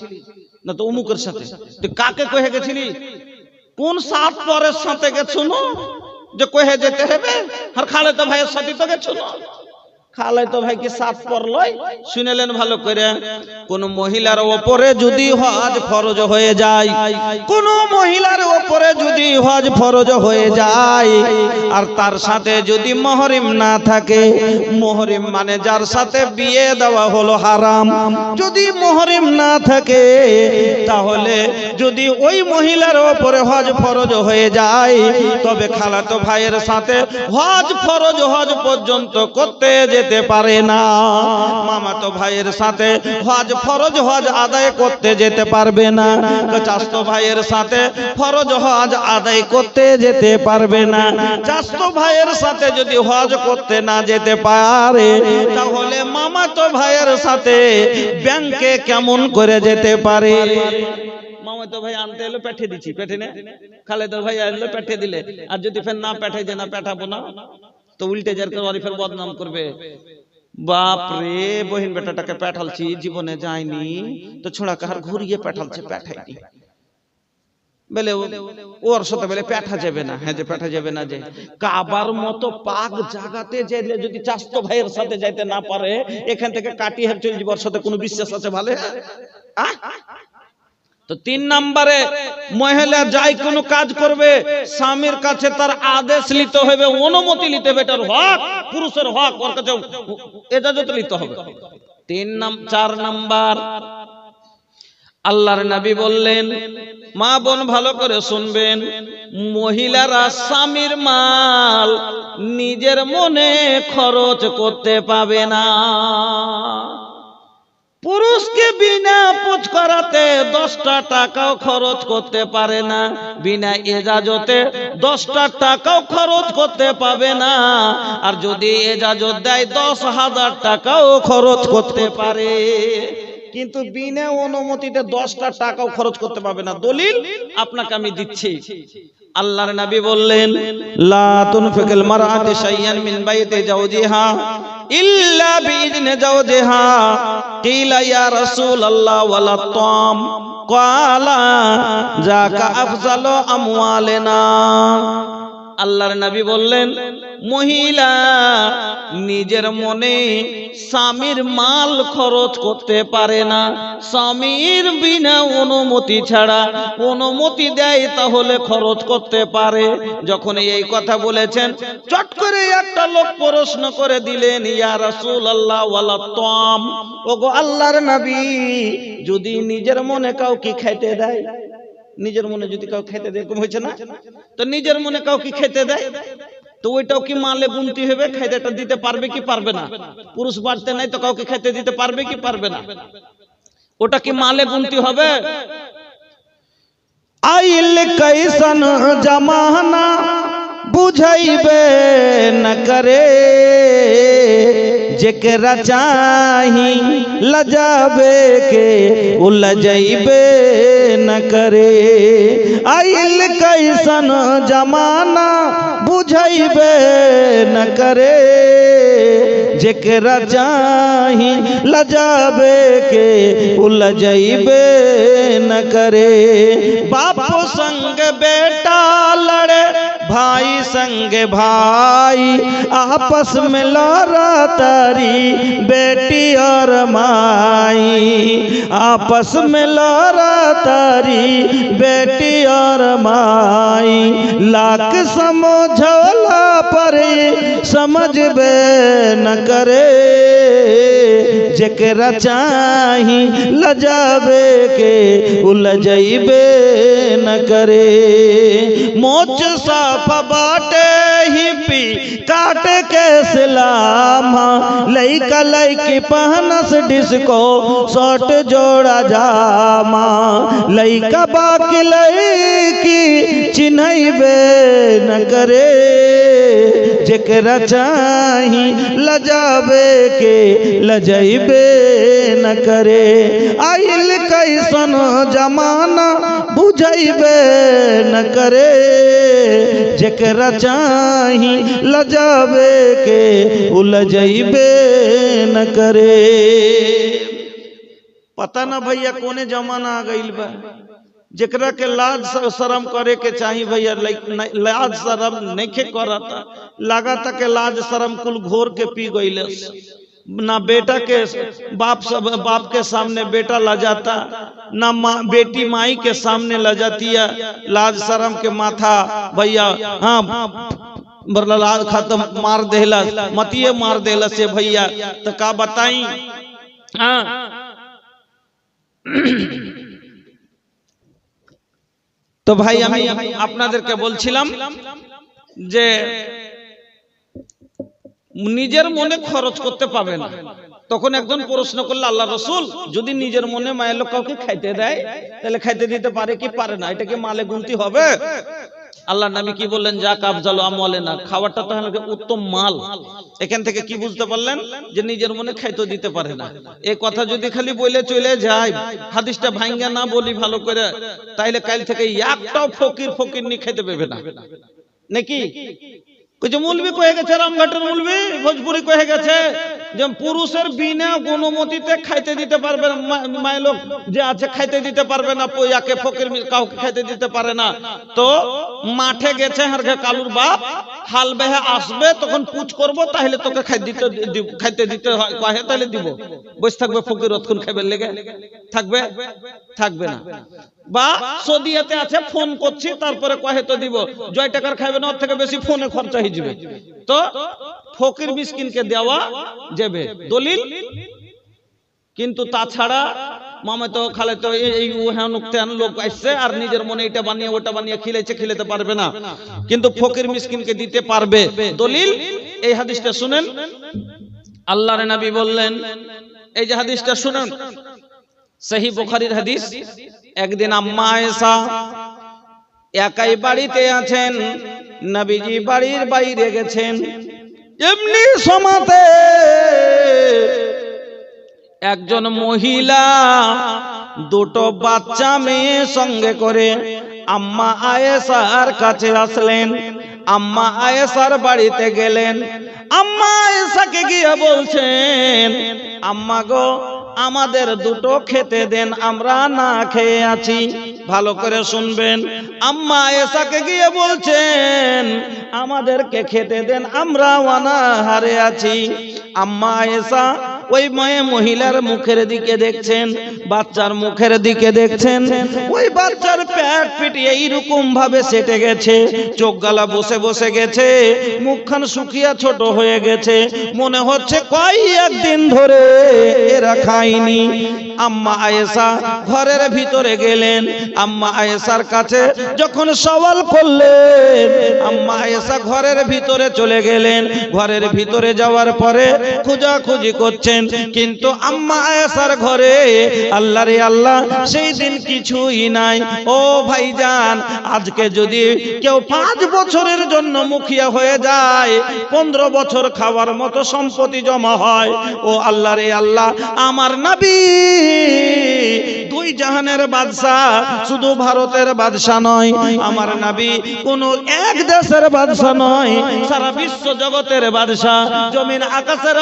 না তো অমুকের সাথে। তুই কাকে কহে গেছিলি? কোন সাত পরের সাথে গেছো না যে কহে যেতে হবে? আর খালে তো ভাইয়ের সাথে তো গেছো না। খালাই তো ভাই কি সাত পর লয়? শুনেলেন ভালো করে, কোন মহিলার উপরে যদি হজ ফরজ হয়ে যায়, কোন মহিলার উপরে যদি হজ ফরজ হয়ে যায় আর তার সাথে যদি মুহরিম না থাকে, মুহরিম মানে যার সাথে বিয়ে দেওয়া হলো হারাম, যদি মুহরিম না থাকে তাহলে যদি ওই মহিলার উপরে হজ ফরজ হয়ে যায়, তবে খালাতো ভাইয়ের সাথে হজ ফরজ হজ পর্যন্ত করতে যেতে পারে না। মামাতো ভাইয়ের সাথে হজ ফরজ হজ আদায় করতে যেতে পারবে না। চাচাতো ভাইয়ের সাথে ফরজ হজ আদায় করতে যেতে পারবে না। চাচাতো ভাইয়ের সাথে যদি হজ করতে না যেতে পারে, তাহলে মামাতো ভাইয়ের সাথে ব্যাংকে কেমন করে যেতে পারে? মামাতো ভাই আনতে এলো, পেঠে দিচ্ছি, পেঠে নে। খালেদা ভাই আনলো, পেঠে দিলে। আর যদি ফের না পেঠে যে না পেঠাবো না, তো উল্টে যার ফের বদনাম করবে। বাপ রে, বহিন বেটাটাকে পেঠালছি, জীবনে যায়নি তো ছোড়া কাহার ঘুরিয়ে পেঠালছে, পেঠাইনি বলে ওর সাথে বলে পেঠা যাবে না। হ্যাঁ, যে পেঠা যাবে না, যে কাবার মতো পাক জায়গাতে যাইলে যদি চাচাতো ভাইয়ের সাথে যাইতে না পারে, এখান থেকে কাটিয়ে চলে যাবার সাথে কোনো বিশ্বাস আছে? ভালো। তো 3 নম্বরে মহিলা যাই কোনো কাজ করবে স্বামীর কাছে তার আদেশ নিতে হবে, অনুমতি নিতে হবে। এটার হক, পুরুষের হক, ওর কাছে ইজাজত নিতে হবে। 4 নাম্বার আল্লাহর নবী বললেন, মা বোন ভালো করে শুনবেন, মহিলারা স্বামীর মাল নিজের মনে খরচ করতে পাবে না। পুরুষকে বিনা পোজ করাতে 10টা টাকাও খরচ করতে পারে না, বিনা এজাজতে 10টা টাকাও খরচ করতে পাবে না, আর যদি এজাজত দেয় 10,000 টাকাও খরচ করতে পারে, কিন্তু বিনা অনুমতিতে 10টা টাকাও খরচ করতে পারবে না। দলিল আপনাকে আমি দিচ্ছি। আল্লাহর নবী বললেন, লা তুনফিকুল মারআতু শাইয়ান মিন বাইতি জাওজিহা ইল্লা বিইذনি জাওজিহা। কিলা ইয়া রাসূলুল্লাহ ওয়ালা তাম, ক্বালা যাকা আফজালু আমওয়ালিনা। আল্লাহর নবী বললেন, মহিলা নিজের মনে স্বামীর মাল খরচ করতে পারে না, স্বামীর বিনা অনুমতি ছাড়া, অনুমতি দেয় তাহলে খরচ করতে পারে। যখন এই কথা বলেছেন, চট করে একটা লোক প্রশ্ন করে দিলেন, ইয়া রাসূলুল্লাহ ওয়ালা তাম, ওগো আল্লাহর নবী, যদি নিজের মনে কাউকে খেতে দেয়, নিজের মনে যদি কাউ খেতে দেয়, এরকম হয়েছে না? তো নিজের মনে কাউকে খেতে দেয়, তো ওইটাও কি মালে গুনতি হবে? খাইতেটা দিতে পারবে কি পারবে না? পুরুষ বাড়তে নাই তো কাউকে খেতে দিতে পারবে কি পারবে না? ওটা কি মালে গুনতি হবে? আইল কাইসান জামানা বুঝাইবে না করে, जेकरा चाही लजाबे के उलझाइबे न करे। आइल कैसन जमाना बुझाइबे न करे, जेकरा चाही लजाबे के उलझाइबे न करे। बाप संग बेटा लड़े, भाई संग भाई, आपस में लड़ा तारी बेटी और माई, आपस में लड़ा तारी बेटी और माई। लाख समझौला पर समझबे न करे, जेकरा चाही लजाबे के उलझाइबे न करे। मोच साफ बाटे ही पी काट के सलामा, लइका लइकी पहनस डिस्को शॉर्ट जोड़ा जामा, लइका बाकी लइकी चिन्हइबे न करे, जेकरा चाही लजाबे के लजाइबे न करे। आइल कैसन जमाना बुझाइबे न करे, जेकरा चाही लजाबे के उलझाइबे न करे। पता ना भैया कोने जमाना आ गइल बा, जेकरा के लाज शर्म करे के चाही भैया, लाज शर्म नहीं करता, लगाता के लाज शर्म कुल घोर के पी गइले। ना बेटा के बाप के सामने बेटा लजाता, ना बेटी माई के सामने लजाती है। लाज शर्म के माथा भैया, हाँ लाज खत्म मार देला, मतिये मार देला से भैया, तो का बताई। हाँ तो ভাই আমি আপনাদেরকে বলছিলাম যে নিজের মনে খরচ করতে পাবে না। তখন একজন প্রশ্ন করলো, আল্লাহ রাসূল, যদি নিজের মনে মায়ের লোক কাউকে খাইতে দেয় তাহলে খাইতে দিতে পারে কি পারে না? এটা কি মালে গুনতি হবে? আল্লাহ নবী কি বললেন, যা কাবজালু আমওয়ালিনা, খাবারটা তাহলে উত্তম মাল। এখান থেকে কি বুঝতে পারলেন যে নিজের মনে খাইতে দিতে পারে না। এই কথা যদি খালি বলে চলে যায়, হাদিসটা ভাঙ্গা না বলি ভালো করে, তাইলে কাল থেকে একটাও ফকির নি খাইতে পাবে না নাকি? যে মৌলবি কয়ে গেছে, রামঘাটের মৌলবি ভোজপুরি কয়ে গেছে যে পুরুষের বিনা অনুমতিতে খাইতে দিতে পারবে না, মায়ের লোক যে আছে খাইতে দিতে পারবে না, পয়াকে ফকির কাউকে খাইতে দিতে পারে না। তো মাঠে গেছে হারঘা কালুর বাপ, হাল বেহে আসবে, তখন পুছ করব, তাহলে তোকে খাইতে দিতে হয়, কহে তাহলে দিব। বসে থাকবে ফকির, অতক্ষণ খাইবে লেগে থাকবে? থাকবে না। বা সদিয়াতে আছে, ফোন করছি, তারপরে কহে তো দিব, জয় টাকার খাইবে না, ওর থেকে বেশি ফোনে খরচা হয়ে যাবে। তো ফকির মিসকিনকে দেওয়া যাবে, দলিল। কিন্তু তাছাড়া মামা তো খালে তো এই লোক আসছে আর নিজের মনে এটা বানিয়ে ওটা বানিয়ে খিলাতে পারবে না, কিন্তু ফকির মিসকিনকে দিতে পারবে, দলিল। এই হাদিসটা শুনেন, আল্লাহর নবী বললেন, এই যে হাদিসটা শুনুন, সহিহ বুখারীর হাদিস। একদিন আম্মা আয়েশা একাই বাড়িতে আছেন, নবীজি বাড়ির বাইরে গেছেন। এমনি সময়তে একজন মহিলা দুটো বাচ্চা মেয়ে সঙ্গে করে আম্মা আয়েশার কাছে আসলেন। আম্মা আয়েশার বাড়িতে গেলেন। আম্মা আয়েশাকে গিয়ে বলছেন, আম্মা গো, আমাদের দুটো খেতে দেন, আমরা না খেয়ে আছি। ভালো করে শুনবেন, আম্মা আয়েশাকে গিয়ে বলছেন, আমাদেরকে খেতে দেন, আমরা অনাহারে আছি। আম্মা আয়েশা ওই মহিলার মুখের দিকে দেখছেন, বাচ্চার মুখের দিকে দেখছেন। ওই বাচ্চার পেট পিটি এইরকম ভাবে সেটে গেছে, চোখ গালা বসে বসে গেছে, মুখখান শুকিয়ে ছোট হয়ে গেছে, মনে হচ্ছে কয়েকদিন ধরে এরা খায়নি। আম্মা আয়েশা ঘরের ভিতরে গেলেন। আম্মা আয়েশার কাছে যখন সওয়াল করলেন, আম্মা আয়েশা ঘরের ভিতরে চলে গেলেন। ঘরের ভিতরে যাওয়ার পরে খোঁজাখুঁজি করছেন, কিন্তু আম্মা আয়েশার ঘরে আল্লাহ রে আল্লাহ সেই দিন কিছুই নাই। ও ভাইজান, আজকে যদি কেউ 5 বছরের জন্য মুখিয়া হয়ে যায়, 15 বছর খাওয়ার মতো সম্পত্তি জমা হয়। ও আল্লাহ রে আল্লাহ, আমার নবী দুই জাহানের বাদশাহ, শুধু ভারতের বাদশাহ নয়, আমার নবী কোন এক দেশের বাদশাহ নয়, সারা বিশ্ব জগতের বাদশাহ, জমিন আকাশের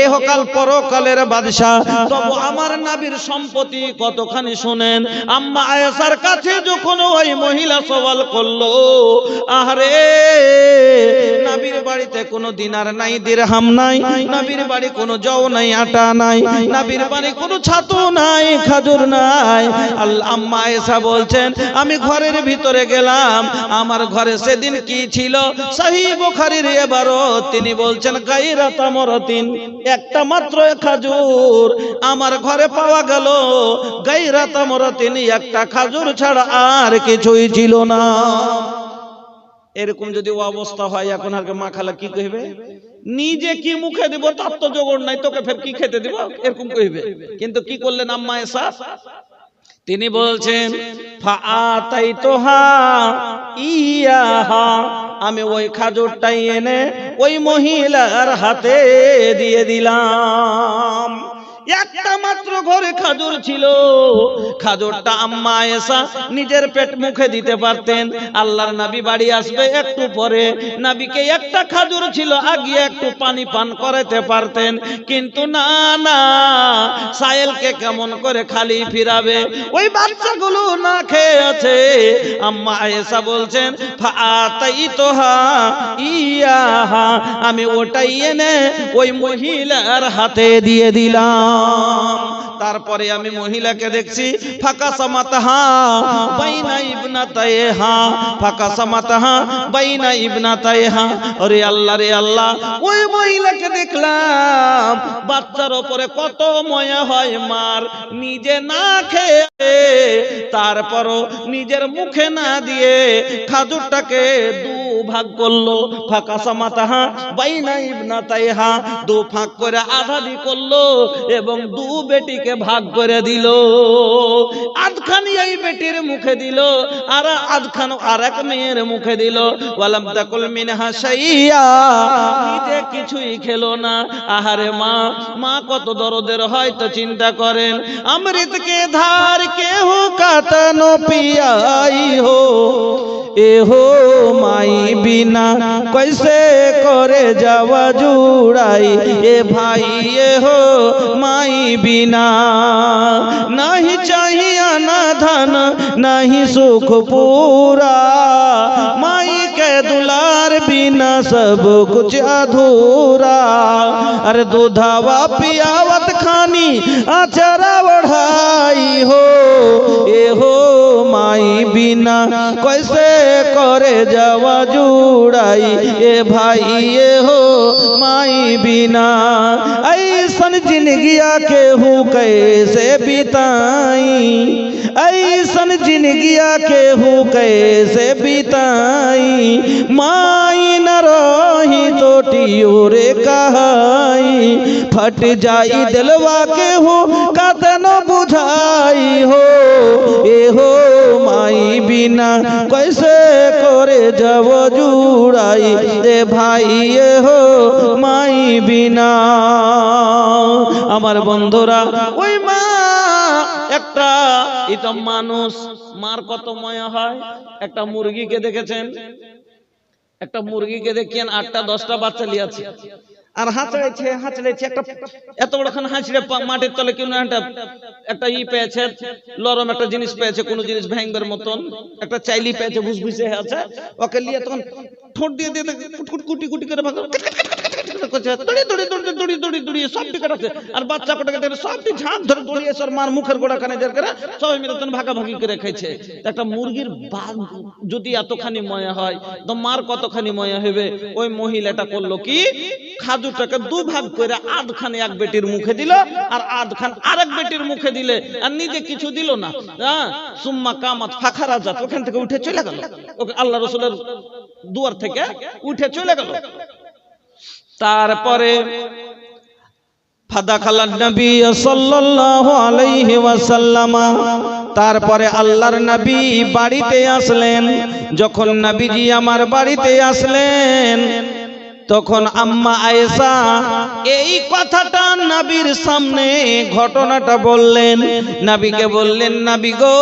এহকাল পরকালের বাদশাহ। তবু আমার নবীর সম্পত্তি কতখানি শুনেন। আম্মা আয়েশার কাছে যখন ওই মহিলা সওয়াল করলো, আরে নবীর বাড়িতে কোনো দিনার নাই, দিরহাম নাই, নবীর বাড়ি কোনো জও নাই, আটা নাই, নবীর বাড়ি কোনো ছাতু নাই, খাজুর নাই। আম্মা আয়েশা বলছেন, আমি ঘরের ভিতরে গেলাম, আমার ঘরে সেদিন কি ছিল? সহিহ বুখারীর ইবারত, তিনি বলছেন গায়রা তামরাতিন, একটা মাত্র খাজুর আমার ঘরে পাওয়া গেল। গায়রা তামরাতিন, একটা খাজুর ছাড়া আর কিছুই ছিল না। এরকম যদি অবস্থা হয়, এখন আর মা খালা কি কইবে? নিজে কি মুখে দিব তার তো জোগাড় নাই, তোকে ফের কি খেতে দিব, এরকম কইবে। কিন্তু কি করলেন আম্মা আয়েশা? তিনি বলছেন, ফাআতাইতুহা ইয়াহা, আমি ওই খাজুরটাই এনে ওই মহিলার হাতে দিয়ে দিলাম। একটা মাত্র ঘরে খাজুর ছিল, খাজুরটা আম্মা আয়েশা নিজের পেট মুখে দিতে পারতেন। আল্লাহর নবী বাড়ি আসবে একটু পরে, নবীকে একটা খাজুর ছিল, আগিয়ে একটু পানি পান করাতে পারতেন, কিন্তু না না, সায়েলকে কেমন করে খালি ফিরাবে? ওই বাচ্চাগুলো না খেয়ে আছে। আম্মা আয়েশা বলছেন, ফাআতাইতুহা ইয়াহা, আমি ওটাই এনে ওই মহিলার হাতে দিয়ে দিলাম। তারপরে আমি মহিলাকে দেখছি, ফাঁকা সামাতাহা বাইনা ইবনাতাইহা, ফাঁকা সামাতাহা বাইনা ইবনাতাইহা। আরে আল্লাহ রে আল্লাহ, ওই মহিলাকে দেখলাম বাচ্চার উপরে কত মায়া হয় মার, নিজে না খেয়ে তারপরও নিজের মুখে না দিয়ে খাজুরটাকে ভাগ করলো। ফাঁকা সামাতাহা বাইনা ইবনাতাইহা, 2 ভাগ করে আধাদি করলো এবং 2 বেটিকে ভাগ করে দিল। আধখানি এই বেটির মুখে দিল, আর আধখান আরেক মেয়ের মুখে দিল। ওয়ালাম তাকুল মিনহা শাইয়া, নিজে কিছুই খেলো না। আহারে মা, মা কত দরদের হয় তো চিন্তা করেন। অমৃত के धार के हो कातनो पियाई हो, ए हो माई बिना कैसे करे जावा जुड़ाई, ए भाई ए हो माई बिना नहीं चाहिए ना धन नहीं सुख पूरा, माई के दुलार बिना सब कुछ अधूरा। अरे दूधावा पियावत खानी आचरा बढ़ाई हो, ए हो माई बिना कैसे करे जावा जुड़ाई, ए भाई ए हो माई बिना ऐसन जिंदगिया के हूँ कैसे बिताई, ऐसन जिंदगिया के हूँ कैसे बिताई, माई न रही तो टियोरे कहाई, फट जाई दिलवा के हो कतन बुझाई हो ए हो माई बिना कैसे करे जब जुड़ाई ए भाई ए हो माई बिना আমার বন্ধুরা ওই মা একটা ইতো মানুষ মার কত মায়া হয় একটা মুরগিকে দেখেছেন একটা মুরগিকে দেখেন 8টা 10টা বাচ্চা লিয়াছে আর হাঁচড়াইছে একটা এত বড়খান হাঁচড়ে মাটির তলে কেউ একটা পেয়েছে লরম একটা জিনিস পেয়েছে কোন জিনিস ভাঙবার মতন একটা চাইলি পেয়েছে ভুসভুসে আছে ওকে লিয়ে তখন ঠোঁট দিয়ে দিয়ে কুটি কুটি করে ভাগ আর বাচ্চা কটাকে সবটি ঝাঁক ধরে দড়িয়েছে আর মার মুখের গোড়া খানে করে সবাই মিলে তখন ভাগাভাগি করে খাইছে একটা মুরগির যদি এতখানি ময়া হয় তো মার কতখানি ময়া হবে ওই মহিলাটা করলো কি খাজুরটাকে দুভাগ করে আধখানে এক বেটির মুখে দিল আর আধখান আরেক বেটির মুখে দিলে আর নিজে কিছু দিল না হ্যাঁ সুম্মা কামাত ফাখারা জাত ওখান থেকে উঠে চলে গেল ওকে আল্লাহ রাসূলের দুয়ার থেকে উঠে চলে গেল তারপরে ফাদাখালান নবী সাল্লাল্লাহু আলাইহি ওয়াসাল্লাম তারপরে আল্লাহর নবী বাড়িতে আসলেন যখন নবীজি আমার বাড়িতে আসলেন তখন আম্মা আয়েশা এই কথাটা নবীর সামনে ঘটনাটা বললেন নবীকে বললেন নবী গো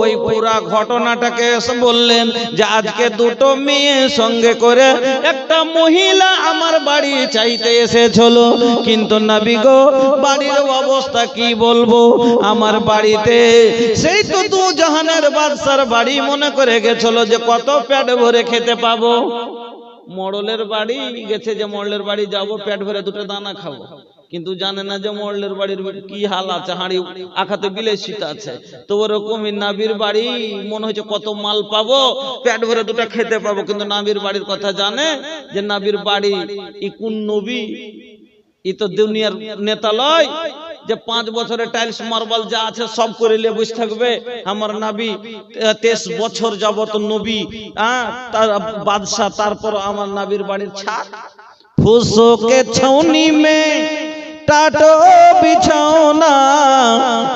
ওই পুরা ঘটনাটাকে বললেন যে আজকে দুটো মেয়ে সঙ্গে করে একটা মহিলা আমার বাড়ি চাইতে এসেছিল কিন্তু নবী গো বাড়ির অবস্থা কি বলবো আমার বাড়িতে সেই তো দু জাহানের বাদশার বাড়ি মনে করে গেছিল যে কত পেট ভরে খেতে পাবো মডলের বাড়ি গেছে যে মডলের বাড়ি যাব পেট ভরে দুটো দানা খাবো কিন্তু জানে না যে মডলের বাড়ির কি হাল আছে হাঁড়ি আখাতে বিলাসিতা আছে তো ওরকমই নাবির বাড়ি মনে হচ্ছে কত মাল পাবো পেট ভরে দুটো খেতে পাবো কিন্তু নাবির বাড়ির কথা জানে যে নাবির বাড়ি ই কোন নবী ই তো দুনিয়ার নেতা লয় যে 5 বছরের টাইলস মার্বেল যা আছে সব করে নিয়ে বসে থাকবে আমার নবী 23 বছর যাবত নবী তার বাদশা তারপর আমার নবীর বাড়ির ছাদ फूसों के छौनी में टाटो बिछौना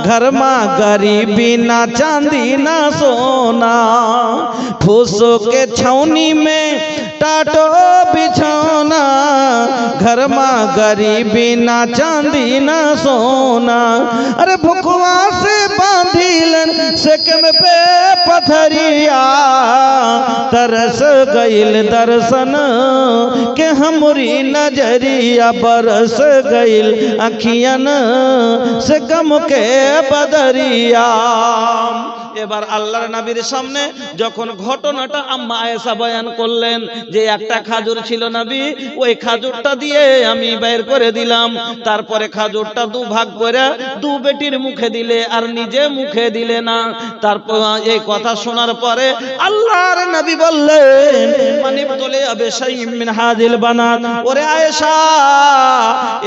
घर में गरीबी ना चांदी ना सोना फूसों के छौनी में टाटो बिछौना घर में गरीबी ना चांदी ना सोना अरे भुखवा से बांधिलन सेकम पे पथरिया तरस गइल दर्शन के हमरी नजरिया बरस गइल अखियन से गम के बदरिया এবার আল্লাহর নবীর সামনে যখন ঘটনাটা আম্মা আয়েশা বয়ান করলেন যে একটা খাজুর ছিল নবী ওই খাজুরটা দিয়ে আমি বের করে দিলাম তারপরে খাজুরটা দু ভাগ করে দু বেটির মুখে দিলে আর নিজে মুখে দিলে না তারপর এই কথা শোনার পরে আল্লাহর নবী বললেন মানে বলে আবে শাইম মিন হাদিল বানাত ওরে আয়েশা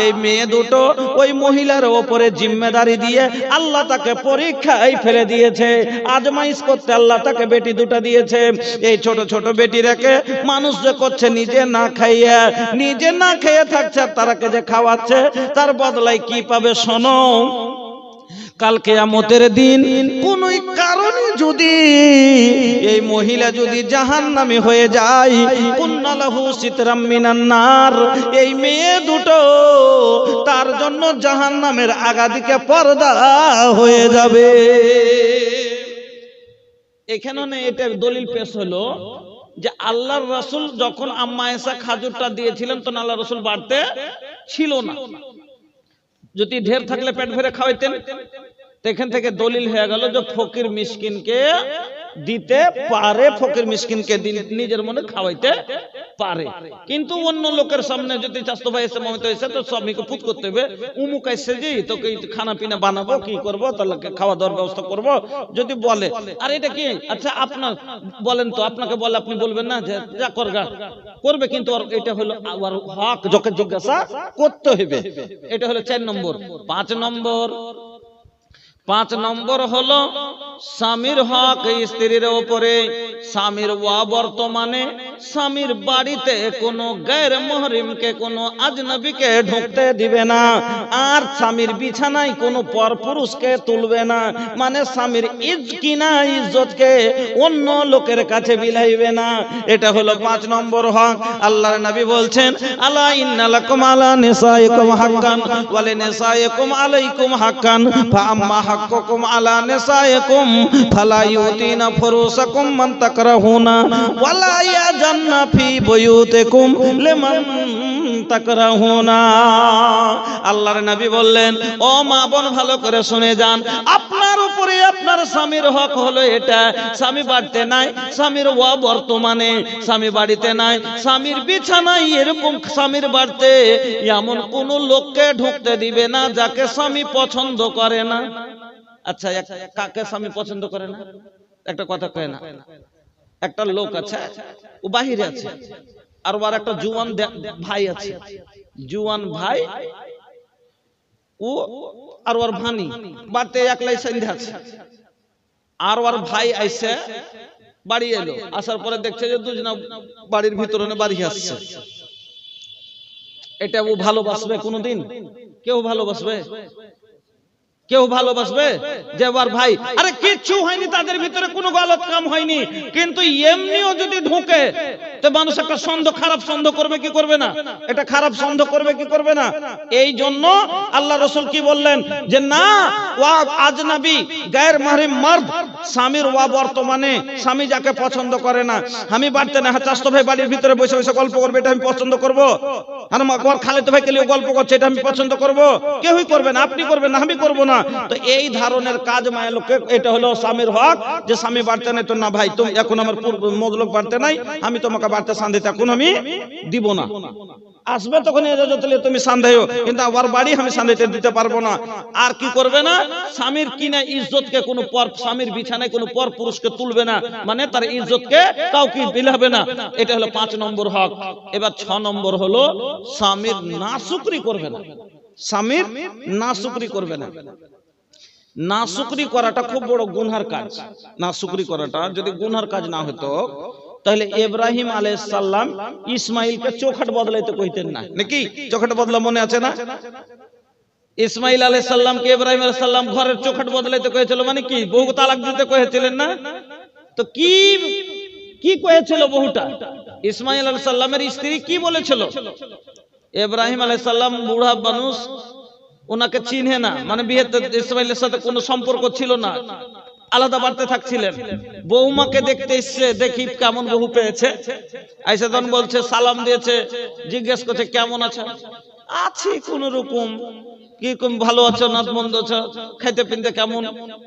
এই মেয়ে দুটো ওই মহিলার উপরে জিম্মেদারি দিয়ে আল্লাহ তাকে পরীক্ষায় ফেলে দিয়েছে আজমাইশ করতে আল্লাহ তাকে বেটি দুটো দিয়েছে এই ছোট ছোট বেটি রেখে মানুষ যে করছে নিজে না খেয়ে থাকছে তারাকে যে খাওয়াচ্ছে তার বদলায় কি পাবে শোনো কাল কিয়ামতের দিন কোন কারণে যদি এই মহিলা যদি জাহান্নামী হয়ে যায় কুন্নালাহু সিতরাম মিনান নার এই মেয়ে দুটো তার জন্য জাহান্নামের আগাদিকে পর্দা হয়ে যাবে এখানে এটা দলিল পেশ হলো যে আল্লাহর রাসূল যখন আম্মা আয়েশা খাজুরটা দিয়েছিলেন তখন আল্লাহর রাসূল বাড়তে ছিল না যদি ঢের থাকলে পেট ভরে খাওয়াইতেন এখান থেকে দলিল হয়ে গেল যে ফকির মিসকিনকে দিতে পারে ফকির মিসকিনকে নিজের মনে খাওয়াইতে পারে কিন্তু অন্য লোকের সামনে যদি চাস্তো ভাই এসে মমিত এসে তো সবকে পুত করতে হবে উমুক এসে যে তোকে খানা পিনা বানাবো কি করবো তাহলে খাওয়া দাওয়ার ব্যবস্থা করব যদি বলে আর এটা কি আচ্ছা আপনার বলেন তো আপনাকে বলে আপনি বলবেন না যে যা করগা করবে কিন্তু এটা হলো আর হক যকে জিজ্ঞাসা করতে হবে এটা হলো 4 নম্বর 5 নম্বর হলো স্বামীর হক স্ত্রীর উপরে স্বামীর ওয়া বর্তমানে স্বামীর বাড়িতে কোনো গায়র মুহরিমকে কোনো আজনবীকে ঢুকতে দিবে না, আর স্বামীর বিছানায় কোনো পরপুরুষকে তুলবে না, মানে স্বামীর ইজ্জতকে অন্য লোকের কাছে বিলাইবে না। এটা হলো 5 নম্বর হক। আল্লাহর নবী বলছেন, আলা ইন্না লাকুম আলা নিসাইকুম হাক্কান ওয়া লিনিসাইকুম আলাইকুম হাক্কান ফা আম্মা হাক্কুকুম আলা নিসাইকুম ফালা ইউতিনা ফুরুসাকুম মান তাকরাহুনা ওয়া লা ইয়াজান্না ফি বুয়ুতিকুম লিমান তাকরাহুনা। আল্লাহর নবী বললেন, ও মা বোন ভালো করে শুনে যান, আপনার উপরে আপনার স্বামীর হক হলো এটা, স্বামী বাড়িতে নাই, স্বামীর বর্তমানে স্বামী বাড়িতে নাই, স্বামীর বিছানায় এরকম স্বামীর বাড়িতে এমন কোন লোককে ঢুকতে দিবে না যাকে স্বামী পছন্দ করে না। আচ্ছা, কাকে স্বামী পছন্দ করে না? একটা কথা কয় না, একটা লোক আছে, ও বাহিরে আছে, আর ওর একটা জুয়ান ভাই আছে, জুয়ান ভাই, ও আর ওর ভানি বাড়িতে একলাই সন্ধ্যা আছে, আর ওর ভাই আইসে বাড়ি এলো, আসার পরে দেখছে যে দুজনা বাড়ির ভিতরে বাড়ি আসছে। এটা ও ভালোবাসবে কোনোদিন? কেউ ভালোবাসবে? কেউ ভালোবাসবে? যে ওর ভাই, আরে কিচ্ছু হয়নি, তাদের ভিতরে কোনো গলত কাম হয়নি, কিন্তু এমনিও যদি ঢুকে তো মানুষ একটা সন্দেহ, খারাপ সন্দেহ করবে কি করবে না? এটা খারাপ সন্দেহ করবে কি করবে না? এই জন্য আল্লাহ রাসূল কি বললেন যে না, ওয়া আজনবী গায়র মাহরিম মার্দ, স্বামীর ওয়া বর্তমানে স্বামী যাকে পছন্দ করে না, আমি বাড়তে না চাস্তো ভাই বাড়ির ভিতরে বসে বসে গল্প করবে, এটা আমি পছন্দ করব? আর আমার খালেদ ভাই কেলিও গল্প করছে, এটা আমি পছন্দ করব? কেউই করবে না, আপনি করবেন না, আমি করব না। তো এই ধরনের কাজ মায়ের লোককে, এটা হলো স্বামীর হক, যে স্বামী বাড়তে নাই তো না ভাই, তুমি এখন আমার মজলক বাড়তে নাই, আমি তোমাকে বাড়তে শান্তিতে এখন আমি দিব না। আসবে তখন তুমি শান্তিও, কিন্তু আমার বাড়ি আমি শান্তিতে দিতে পারবো না। আর কি করবে না? স্বামীর কিনা ইজ্জতকে কোনো পর, স্বামীর বিছানায় কোনো পর পুরুষকে তুলবে না, মানে তার ইজ্জতকে কাউকে বিলাবে না। এটা হলো 5 নম্বর হক। এবার 6 নম্বর হলো স্বামীর নাশুকরি করবে না। স্বামীর নাশুকরি করবে না। নাশুকরি করাটা খুব বড় গুনহার কাজ। নাশুকরি করাটা যদি গুনহার কাজ না হতো, তাহলে ইব্রাহিম আলাইহিস সালাম ইসমাইলকে চোখট বদলাইতে কইতেন না, নাকি? চোখট বদলা মনে আছে না? ইসমাইল আলাইহিস সালামকে ইব্রাহিম আলাইহিস সালাম ঘরের চোখট বদলাইতে কইছিল, মানে কি? বহু তালাক দিতে কইছিলেন না? তো কি কি কইছিল বহুটা? ইসমাইল আলাইহিস সালামের স্ত্রী কি বলেছিল? ইব্রাহিম আলাইহিস সালাম বুড়া মানুষ, ওনাকে চিনে না, মানে বিয়েতে ইসমাইলের সাথে কোনো সম্পর্ক ছিল না, আলাদা বাড়তে থাকছিলেন। বৌমাকে দেখতে এসছে, দেখি কেমন বহু পেয়েছে, আইসা তখন বলছে, সালাম দিয়েছে, জিজ্ঞেস করছে কেমন আছো? আছি কোন রকম। কি ভালো আছো না মন্দ আছো? খাইতে পিনতে কেমন?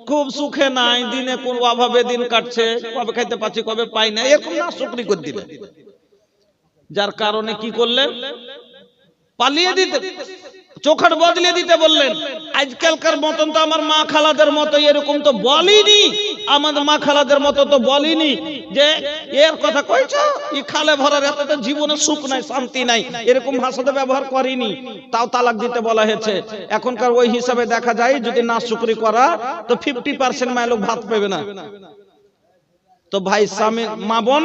খুব সুখে নাই, দিনে কোন অভাবে দিন কাটছে, কবে খাইতে পাচ্ছি কবে পাই না, এরকম না শুকরি করে দিবে। যার কারণে কি করলেন? পালিয়ে দিতে, চোখট বদলে দিতে বললেন। আজকালকার মতন তো আমার মা খালাদের মতো এরকম তো বলিনি, আমাদের মা খালাদের মতো তো বলিনি যে এর কথা কইছো, ই খালে ভরার এত তো জীবনে সুখ নাই, শান্তি নাই, এরকম ভাষাতে ব্যবহার করিনি, তাও তালাক দিতে বলা হয়েছে। এখনকার ওই হিসাবে দেখা যায় যদি না শুকরি করা তো 50% মায়ের লোক ভাত পাবে না। তো ভাই স্বামী, মা বোন,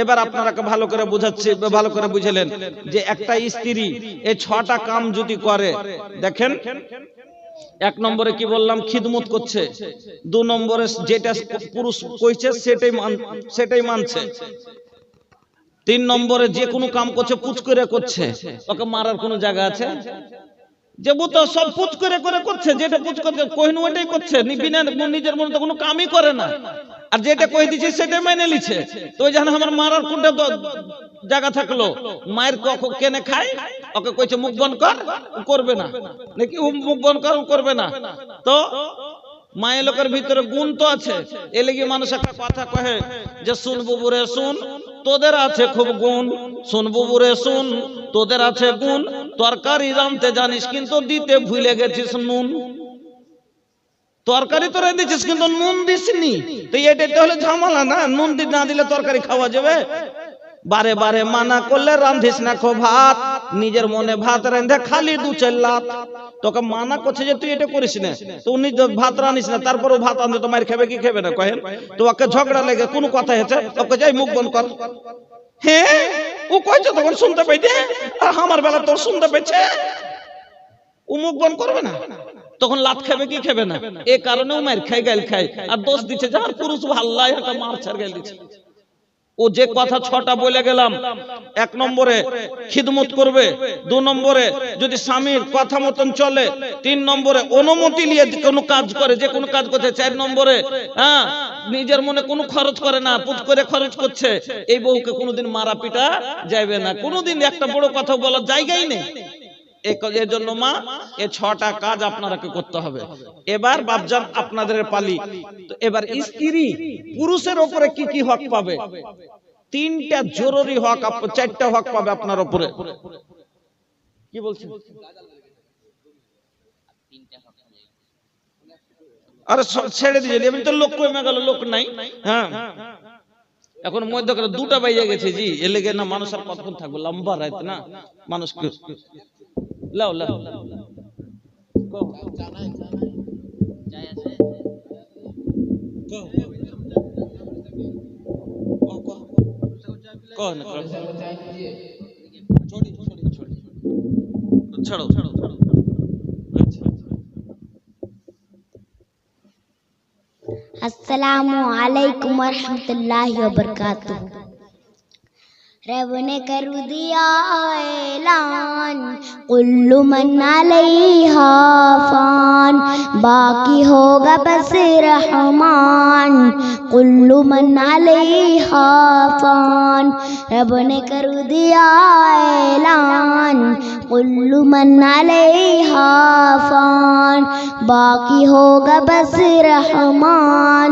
এবার আপনারা ভালো করে বুঝাচ্ছি, ভালো করে বুঝলেন যে একটা স্ত্রী এই 6টা কাম যদি করে, দেখেন 1 নম্বরে কি বললাম? খিদমত করছে। 2 নম্বরে যেটা পুরুষ কইছে সেটাই মানছে। 3 নম্বরে যে কোনো কাম করছে পুচ করে করছে, ওকে মারার কোনো জায়গা আছে? যে তো সব পুচ করে করে করছে, যেটা পুচ করছে কইন ওইটাই করছে, বিনা নিজের মনে তো কোনো কামই করে না, আর যেটা কই দিছে সেটা মেনে লিছে। তো জানো আমার মারার কোনটা জায়গা থাকলো? মায়ের কেনে খায়, ওকে কইছে মুখ বন্ধ কর, করবে না, নাকি মুখ বন্ধ কর, করবে না। তো মায়ের লোকের ভিতরে গুণ তো আছে, এ লেগে মানুষ একটা কথা কহে যে শুন বুবুরে শুন, তোদের আছে খুব গুণ, শুন বুবুরে শুন, তোদের আছে গুণ, তরকারি রাঁধতে জানিস কিন্তু দিতে ভুলে গেছিস নুন। তরকারি তো রেঁধেছিস কিন্তু নুন দিসনি, তো এটা হলো ঝামেলা না? নুন না দিলে তরকারি খাওয়া যাবে? বারে বারে মানা করলে রাঁধিস না খো ভাত, নিজের মনে ভাত রেঁধে খালি 2-4 লাত। তোকে মানা করছে যে তুই এটা করিস না, তো উনি ভাত রাঁধিস না, তারপরও ভাত আনতে তো মায়ের খাবে কি খাবে না কহেন? তো ওকে ঝগড়া লেগে কোনো কথা হয়েছে, ওকে যাই মুখ বন্ধ কর, হ্যাঁ ও কইছে তখন শুনতে পাইতে, আর আমার বেলা তোর শুনতে পেয়েছে, ও মুখ বন্ধ করবে না, তখন লাত খাবে কি খাবে না, এ কারণে ও মার খাই গাল খাই, আর দোষ দিচ্ছে যার পুরুষ ভাল্লাই একটা মার ছাড় গাল দিচ্ছে। ও যে কথা 6টা বলে গেলাম, 1 নম্বরে খিদমত করবে, 2 নম্বরে যদি স্বামীর কথা মতন চলে, 3 নম্বরে অনুমতি নিয়ে কোনো কাজ করে, যে কোনো কাজ করছে, 4 নম্বরে হ্যাঁ নিজের মনে কোনো খরচ করে না, পুট করে খরচ করছে, এই বউকে কোনোদিন মারা পিটা যাবে না, কোনোদিন একটা বড় কথা বলার জায়গাই নেই। এর জন্য মা এই 6টা কাজ আপনাকে করতে হবে। এবার বাপজান আপনাদের পালি, তো এবার স্ত্রী পুরুষের উপরে কি কি হক পাবে? 3টা জরুরি হক, 4টা হক পাবে আপনার উপরে। কি বলছেন? আরে ছেড়ে দিয়ে আমি তো লোক কমে গেল, লোক নাই। হ্যাঁ এখন মধ্যকালে 2টা বাইজে গেছে জি, এ লেগে না মানুষ আর কতক্ষণ থাকবো, লম্বা রাত না মানুষকে। লাও লাও ছাড়ো ছাড়ো ছাড়ো। अस्सलामु अलैकुम वरहमतुल्लाहि वबरकातुहू। रब ने कर दिया ऐलान, कुल्लु मन अलैहा फान, बाकी होगा बस रहमान, कुल्लु मन अलैहा फान। रब ने कर दिया ऐलान, कुल्लु मन अलैहा फान, बाकी होगा बस रहमान,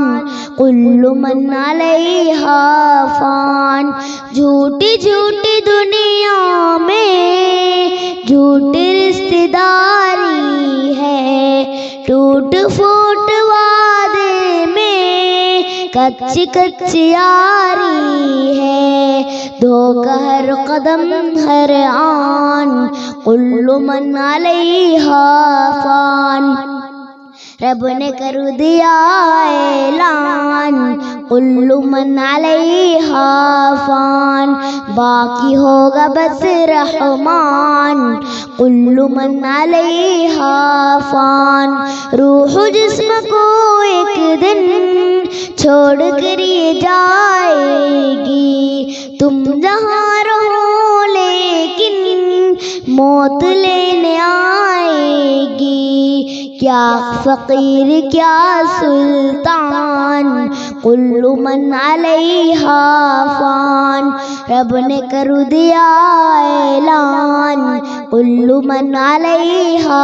कुल्लु मन अलैहा फान। झूठी झूठी दुनिया में झूठी रिश्तेदारी है, टूट फूट वादे में कच्ची कच्ची यारी है, धोखा हर कदम हर आन, कुल्लु मन अलैहा फान। रब ने कर दिया ऐलान, कुल्लु मन अलैहा फान, बाकी होगा बस रहमान, कुल्लु मन अलैहा फान। रूह जिस्म को एक दिन छोड़ कर ये जाएगी, तुम जहाँ रहो लेकिन मौत लेने आएगी, क्या फकीर क्या सुल्तान, कुल्लु मन अलैहा फान। रब ने कर दिया ऐलान, कुल्लु मन अलैहा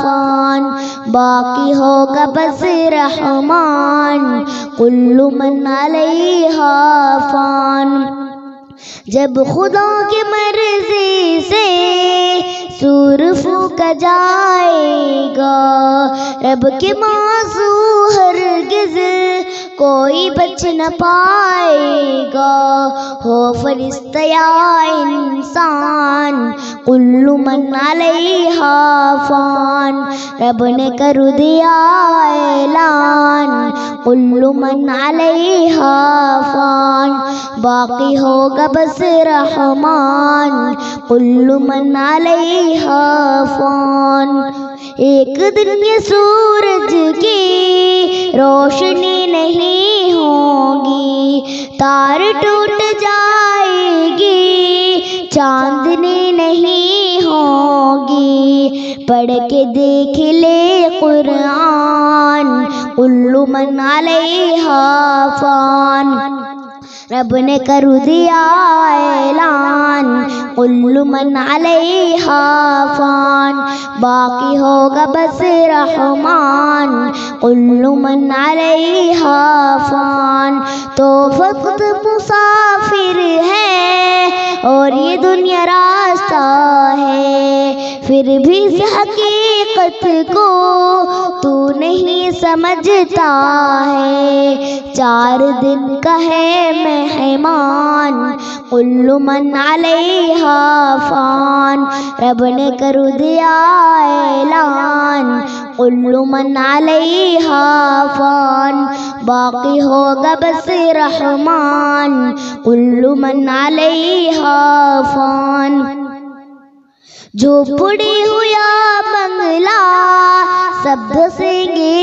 फान, बाकी होगा बस रहमान, कुल्लु मन अलैहा फान। जब खुदा की मर्जी से सूर फूका जाएगा, रब के माज़ू हरगिज़ कोई बच न पाएगा, हो फरिश्ता या इंसान, कुल्लु मन अलैहा फान। रब ने कर दिया ऐलान, कुल्लु मन अलैहा फान, बाकी होगा बस रहमान, कुल्लु मन अलैहा फान। एक दिन ये सूरज की रोशनी नहीं होगी, तार टूट जाएगी, चांदनी नहीं होगी, पढ़ के देख ले कुरान, कुल्लु मन अलैहा फान। रब ने कर दिया ऐलान, कुल्लु मन अलैहा फान, बाकी होगा बस रहमान, कुल्लु मन अलैहा फान। तो वक्त मुसाफिर है और ये दुनिया रास्ता है, फिर भी इस हकीकत को तू नहीं समझता है, 4 दिन का है मेहमान, कुल्लु मन अलैहा फान। रब ने कर दिया ऐलान, कुल्लु मन अलैहा फान, बाकी होगा बस रहमान, कुल्लु मन अलैहा फान। झोपड़ी हुआ बंगला शब्द सेंगे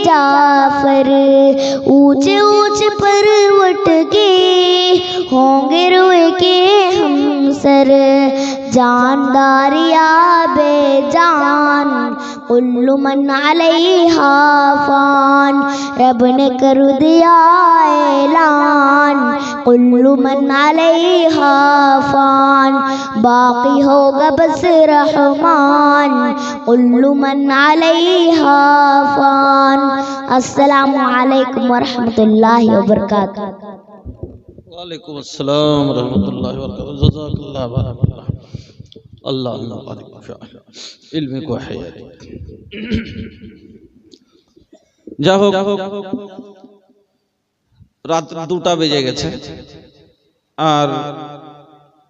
जाफर, ऊंचे ऊंचे पर्वत के होंगे रोए के हम सर, जानदारिया बेजान, कुल्लु मन अलैहा फान। रब ने कर दिया ऐलान, कुल्लु मन अलैहा फान, बाकी होगा बस रहमान, कुल्लु मन अलैहा फान। अस्सलामु अलैकुम वरहमतुल्लाहि वबरकातुहू। वालेकुम अस्सलाम रहमतुल्लाहि व बरकातहू। जज़ाकल्लाह बारकाल्लाह। अल्लाहुम्मा बारिक फी इल्मिक व हयातिक। যা হোক, রাত 2টা বেজে গেছে, আর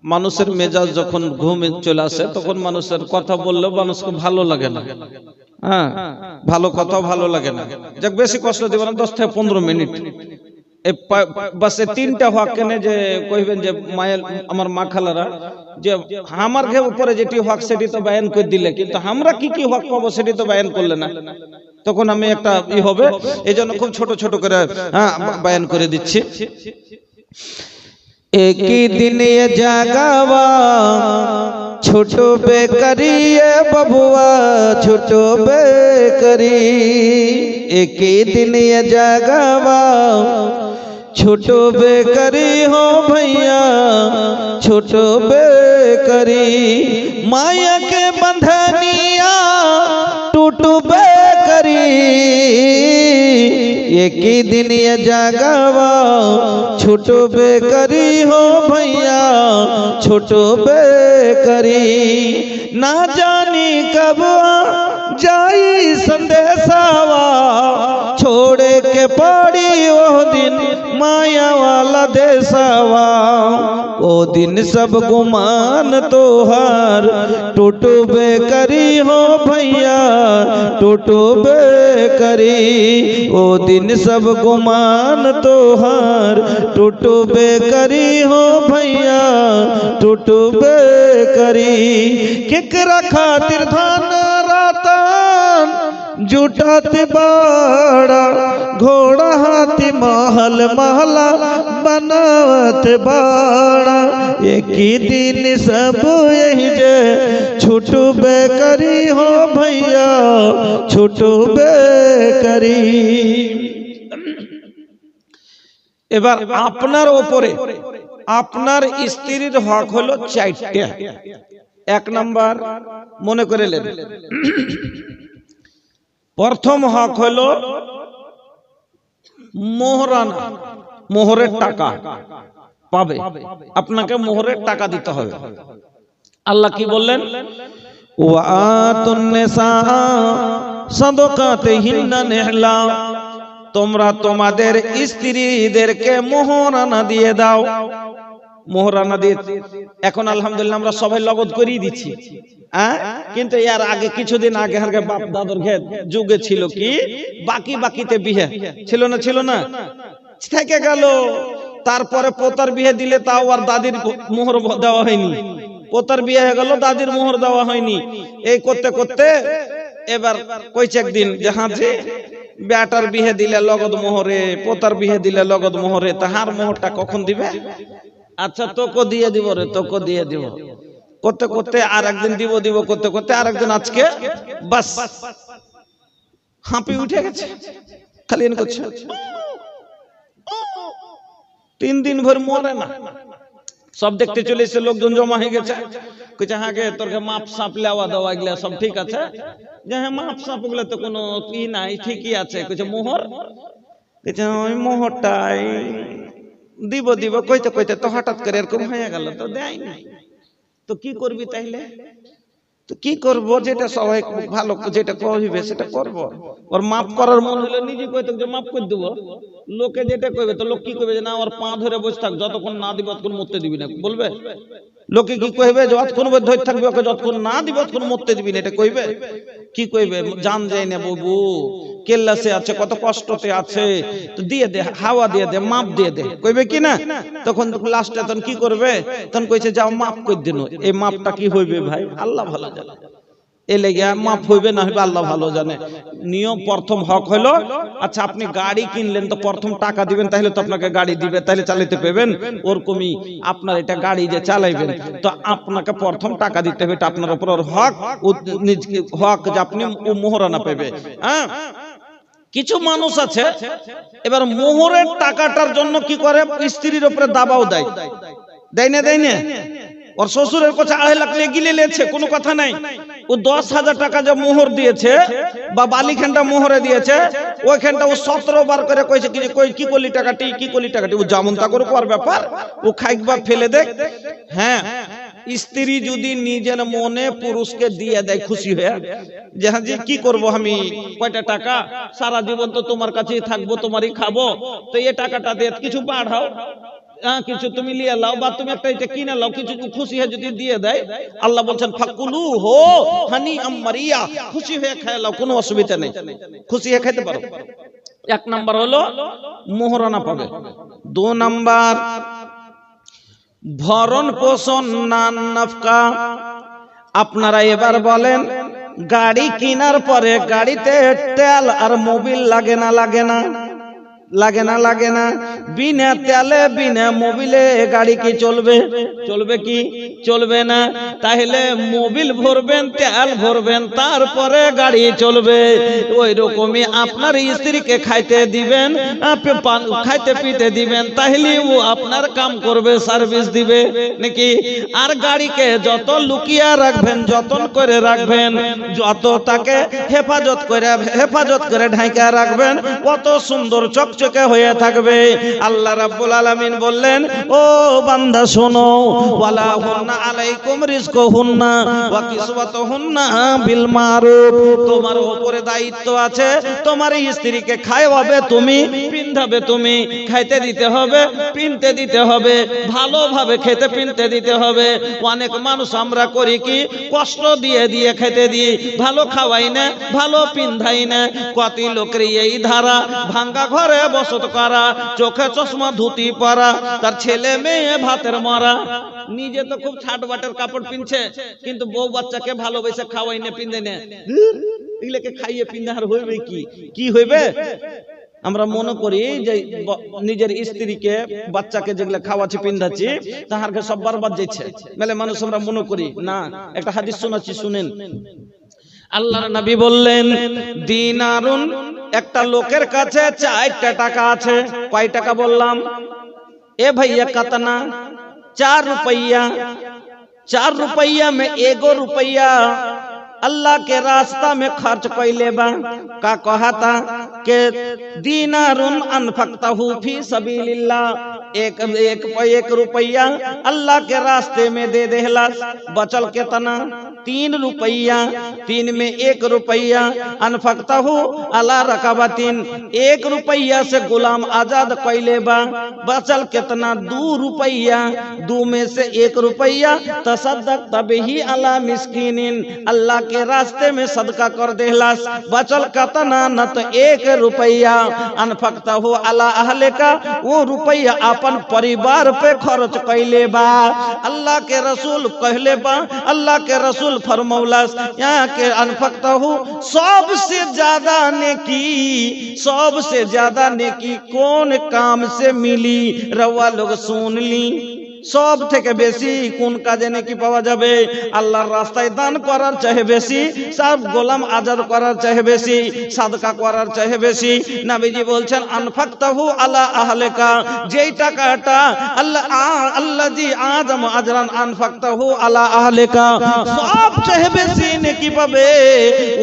মানুষের মেজাজ যখন ঘুমে চলে আসে তখন মানুষের কথা বললেও মানুষকে ভালো লাগে না। হ্যাঁ, ভালো কথা ভালো লাগে না। যাক, বেশি কষ্ট দিব না, 10 থেকে 15 মিনিট বাস 3টা হক কেনে যে কইবেন যে মায়ের আমার মা খালারা যে আমার ঘে উপরে যেটি হক সেটি তো বয়ান করে দিলে, কিন্তু আমরা কি কি হক পাবো সেটি তো বয়ান করলে না। তখন আমি একটা হবে, এই জন্য খুব ছোট ছোট করে বয়ান করে দিচ্ছি। एक ही दिन ये जागावा छोटो बेकरी बबुआ छोटो बेकरी, एक ही दिन ये जागावा छोटो बेकरी हो भैया छोटो बेकरी, माया के बंधनिया टूटू बेकरी, एक ही दिन ये जागावा छोटो बेकरी हो भैया छोटो बेकरी, ना जानी कब जाई संदेशावा छोड़े के पड़ी वो दिन माया वाला देसावा, ओ दिन सब गुमान तोहार टूटो बेकरी हो भैया टूटो बेकरी, ओ दिन सब गुमान तोहार टूटो बेकरी हो भैया टूटो बेकरी, केकरा खातिर धन रातन जुटात बाड़ा घोड़ा हाथी महल महला बनावत बाड़ा, एक ही दिन सब यही जे छूटू बेकरी हो भैया छूटू बेकरी। এবার আপনার উপরে আপনার স্ত্রীর হক হলো 4টা। 1 নাম্বার মনে করে নেন, প্রথম হক হলো মোহরানা, মোহরের টাকা পাবে, আপনাকে মোহরের টাকা দিতে হবে। আল্লাহ কি বললেন? ওয়াতুন নিসা সাদাকাতিহিন্না নিহলা, তোমরা তোমাদের স্ত্রীদেরকে মোহরানা দিয়ে দাও। মোহরানা দিয়ে এখন আলহামদুলিল্লাহ আমরা সবাই নগদ করেই দিচ্ছি, কিন্তু এর আগে কিছুদিন আগে বাপ দাদুর যুগে ছিল কি বাকি বাকিতে বিয়ে ছিল না, ছিল না, থেকে গেল। তারপরে পোতার বিয়ে দিলে তাও আর দাদির মোহর দেওয়া হয়নি, পোতার বিয়ে হয়ে গেল দাদির মোহর দেওয়া হয়নি। এই করতে করতে এবার কইছে একদিন যে হ্যাঁ যে বেটার বিয়ে দিলে লগদ মোহরে, পোতার বিয়ে দিলে লগদ মোহরে, তাহার মোহরটা কখন দিবে? আচ্ছা তোকে দিয়ে দিব রে, তোকে দিয়ে দিব। করতে করতে আর একদিন দিব দিব করতে করতে আর একদিন আজকে বাস হাঁপি উঠে গেছে, খালি এন করছে। 3 দিন ভর মরে না, সব দেখতে চলে এসে লোকজন জমা হয়ে গেছে। কইছে হ্যাঁ গে তোরকে মাপ সাপ লেওয়া দেওয়া এগুলা সব ঠিক আছে? যে হ্যাঁ মাপ সাপ গুলো তো কোনো ই নাই, ঠিকই আছে। কইছে মোহর? কইছে ওই মোহরটাই দিব দিব কইতে কইতে তো হঠাৎ করে এরকম হয়ে গেল, তো দেয় নাই। তো কি করবি তাইলে? তো কি করব, যেটা সবাই ভালো যেটা কইবে সেটা করব। ওর মাফ করার মন হলে নিজে কইতো যে মাফ করে দেবো, লোকে যেটা কইবে তো লোক কি কইবে যে না ওর পা ধরে বসে থাক, যতক্ষণ না দিব ততক্ষণ মরতে দিবি না, বলবে? লোকে কি কইবে যে যতক্ষণ ধরে থাকবে ওকে যতক্ষণ না দিব ততক্ষণ মরতে দিবি না, এটা কইবে? কি কইবে? জান যায় না বাবু, কেল্লাসে আছে, কত কষ্টতে আছে, তো দিয়ে দে, হাওয়া দিয়ে দে, মাপ দিয়ে দে, কইবে কি না? তখন লাস্টে তখন কি করবে? তখন কইছে যাও মাপ করে দিন। এই মাপটা কি হইবে ভাই? আল্লাহ ভালো জানে। এ লেগে মাপ হইবে না হইবে আল্লাহ ভালো জানে। নিয়ম প্রথম হক হলো, আচ্ছা আপনি গাড়ি কিনলেন তো প্রথম টাকা দিবেন, তাহলে তো আপনাকে গাড়ি দিবে, তাহলে চালাতে পাবেন। ওরকমই আপনার এটা গাড়ি যে চালাইবেন তো আপনাকে প্রথম টাকা দিতে হবে, এটা আপনার উপর হক, হক যে আপনি মোহরানা পাবে। হ্যাঁ, কিছু মানুষ আছে এবার মোহরের টাকাটার জন্য কি করে, স্ত্রীর উপরে দাবাও দেয়, দেয় না? দেয় না? ওর শ্বশুরের কাছে 2.5 লাখ গিলে লেছে, কোনো কথা নাই। ও 10,000 টাকা যে মোহর দিয়েছে বা বালিখানটা মোহরে দিয়েছে, ওইখানটা ও 17 বার করে কইছে কি কি করলি টাকাটি, কি করলি টাকাটি। ও যেমন তা করে কোয়ার ব্যাপার, ও খাইবা ফেলে দেখ। হ্যাঁ, স্ত্রী যদি নিজের মনে পুরুষকে দিয়ে দেয় খুশি হয়ে, যে হ্যাঁ যে কি করব আমি, কয়টা টাকা, সারা জীবন তো তোমার কাছেই থাকবো, তোমারই খাবো, তো এই টাকাটা দিয়ে কিছু বাড়াও, কিছু তুমি লিয়ে লাও, বা তুমি একটা এটা কিনে লাও, কিছু খুশি হয়ে যদি দিয়ে দেয়, আল্লাহ বলছেন ফাকুলু হো হানি মারিয়া, খুশি হয়ে খেয়ে লাও, কোনো অসুবিধা নেই, খুশি হয়ে খেতে পারো। 1 নাম্বার হলো মোহরানা পাবে। 2 নাম্বার ভরণ পোষণ নান নাফকা। আপনারা এবার বলেন, গাড়ি কেনার পরে গাড়িতে তেল আর মোবিল লাগে না? লাগে না? লাগে না? লাগে না? বিনা তেলে বিনা মোবিলে গাড়ি কি চলবে? চলবে কি? চলবে না। তাহলে মোবিল ভরবেন, তেল ভরবেন, তারপরে গাড়ি চলবে। ওই রকমই আপনার স্ত্রীকে খাইতে দিবেন, খাইতে পিতে দিবেন, তাহলে ও আপনার কাম করবে, সার্ভিস দিবে নাকি? আর গাড়িকে যত লুকিয়ে রাখবেন, যতন করে রাখবেন, যত তাকে হেফাজত করে ঢাকা রাখবেন, কত সুন্দর চকচকে হয়ে থাকবে। আল্লাহ রাব্বুল আলামিন বললেন, ও বান্দা শোনো, ওয়ালা হুন্না আলাইকুম রিজকুহুন্না ওয়া কিসওয়াতুহুন্না বিল মারুফ। তোমার উপরে দায়িত্ব আছে, তোমার স্ত্রীকে খাওয়াবে তুমি, পিন্ধাবে তুমি, খাইতে দিতে হবে, পিনতে দিতে হবে, ভালোভাবে খেতে পিনতে দিতে হবে। অনেক মানুষ আমরা করি কি, কষ্ট দিয়ে দিয়ে খেতে দিই, ভালো খাওয়াই না, ভালো পিন্ধাই না। কত লোকের এই ধারা, ভাঙ্গা ঘরে বসত করা, চোখে চশমা ধুতি পরা, তার ছেলে মেয়ে ভাতের মরা, নিজে তো খুব ছাট বাটের কাপড় পিনছে, কিন্তু বউ বাচ্চাকে ভালোবেসে খাওয়াই না, পিন্ধে না। এগুলোকে খাইয়ে পিন্ধার হইবে কি? কি হইবে? আমরা মনে করি যে নিজের স্ত্রীকে বাচ্চাকে যেগুলো খাওয়াচ্ছি পিন্ধাচ্ছি তাহারকে সব বরবাদ যাচ্ছে, মেলে মানুষ আমরা মনে করি না। একটা হাদিস শোনাচ্ছি, শুনেন। আল্লাহর নবী বললেন, দিনারুন, একটা লোকের কাছে 4টা টাকা আছে। কয় টাকা বললাম? এ ভাইয়া কাতনা? 4 रुपया। 4 रुपया में 1 रुपया अल्लाह के रास्ता में खर्च कैले बा। का कहा था कि दीनारुन अनफक्तहु फी सबीलिल्लाह, एक रुपया अल्लाह के रास्ते में दे देहला, बचल केतना? 3 रुपया। 3 में 1 रुपया अनफक्तहु अला रकाबतिन, 1 रुपया से गुलाम आजाद कैले बा, बचल केतना? 2 रुपया। 2 में से 1 रुपया तसद्दक तबही अला मिस्किनिन, अल्लाह के रास्ते में सदका कर देहलास, बचल केतना? न तो 1 रुपया अनफक्तहु अला अहले का, वो रुपया अपन परिवार पे खर्च कैले बा। अल्लाह के रसूल कहले बा, अल्लाह के रसूल फरमौलास, यहाँ के अनफक्तहु सबसे ज्यादा नेकी कौन काम से मिली? रवा लोग सुन ली, सब থেকে বেশি কোন কাজে নাকি পাওয়া যাবে? আল্লাহর রাস্তায় দান করার চাহে বেশি, সব গোলাম আজাদ করার চাহে বেশি, সাদকা করার চাহে বেশি। নবীজি বলছেন, আনফাকতাহু আলা আহলিকা, যেই টাকাটা আল্লাহজি আযম আজরান আনফাকতাহু আলা আহলিকা, সব চাহে বেশি নেকি পাবে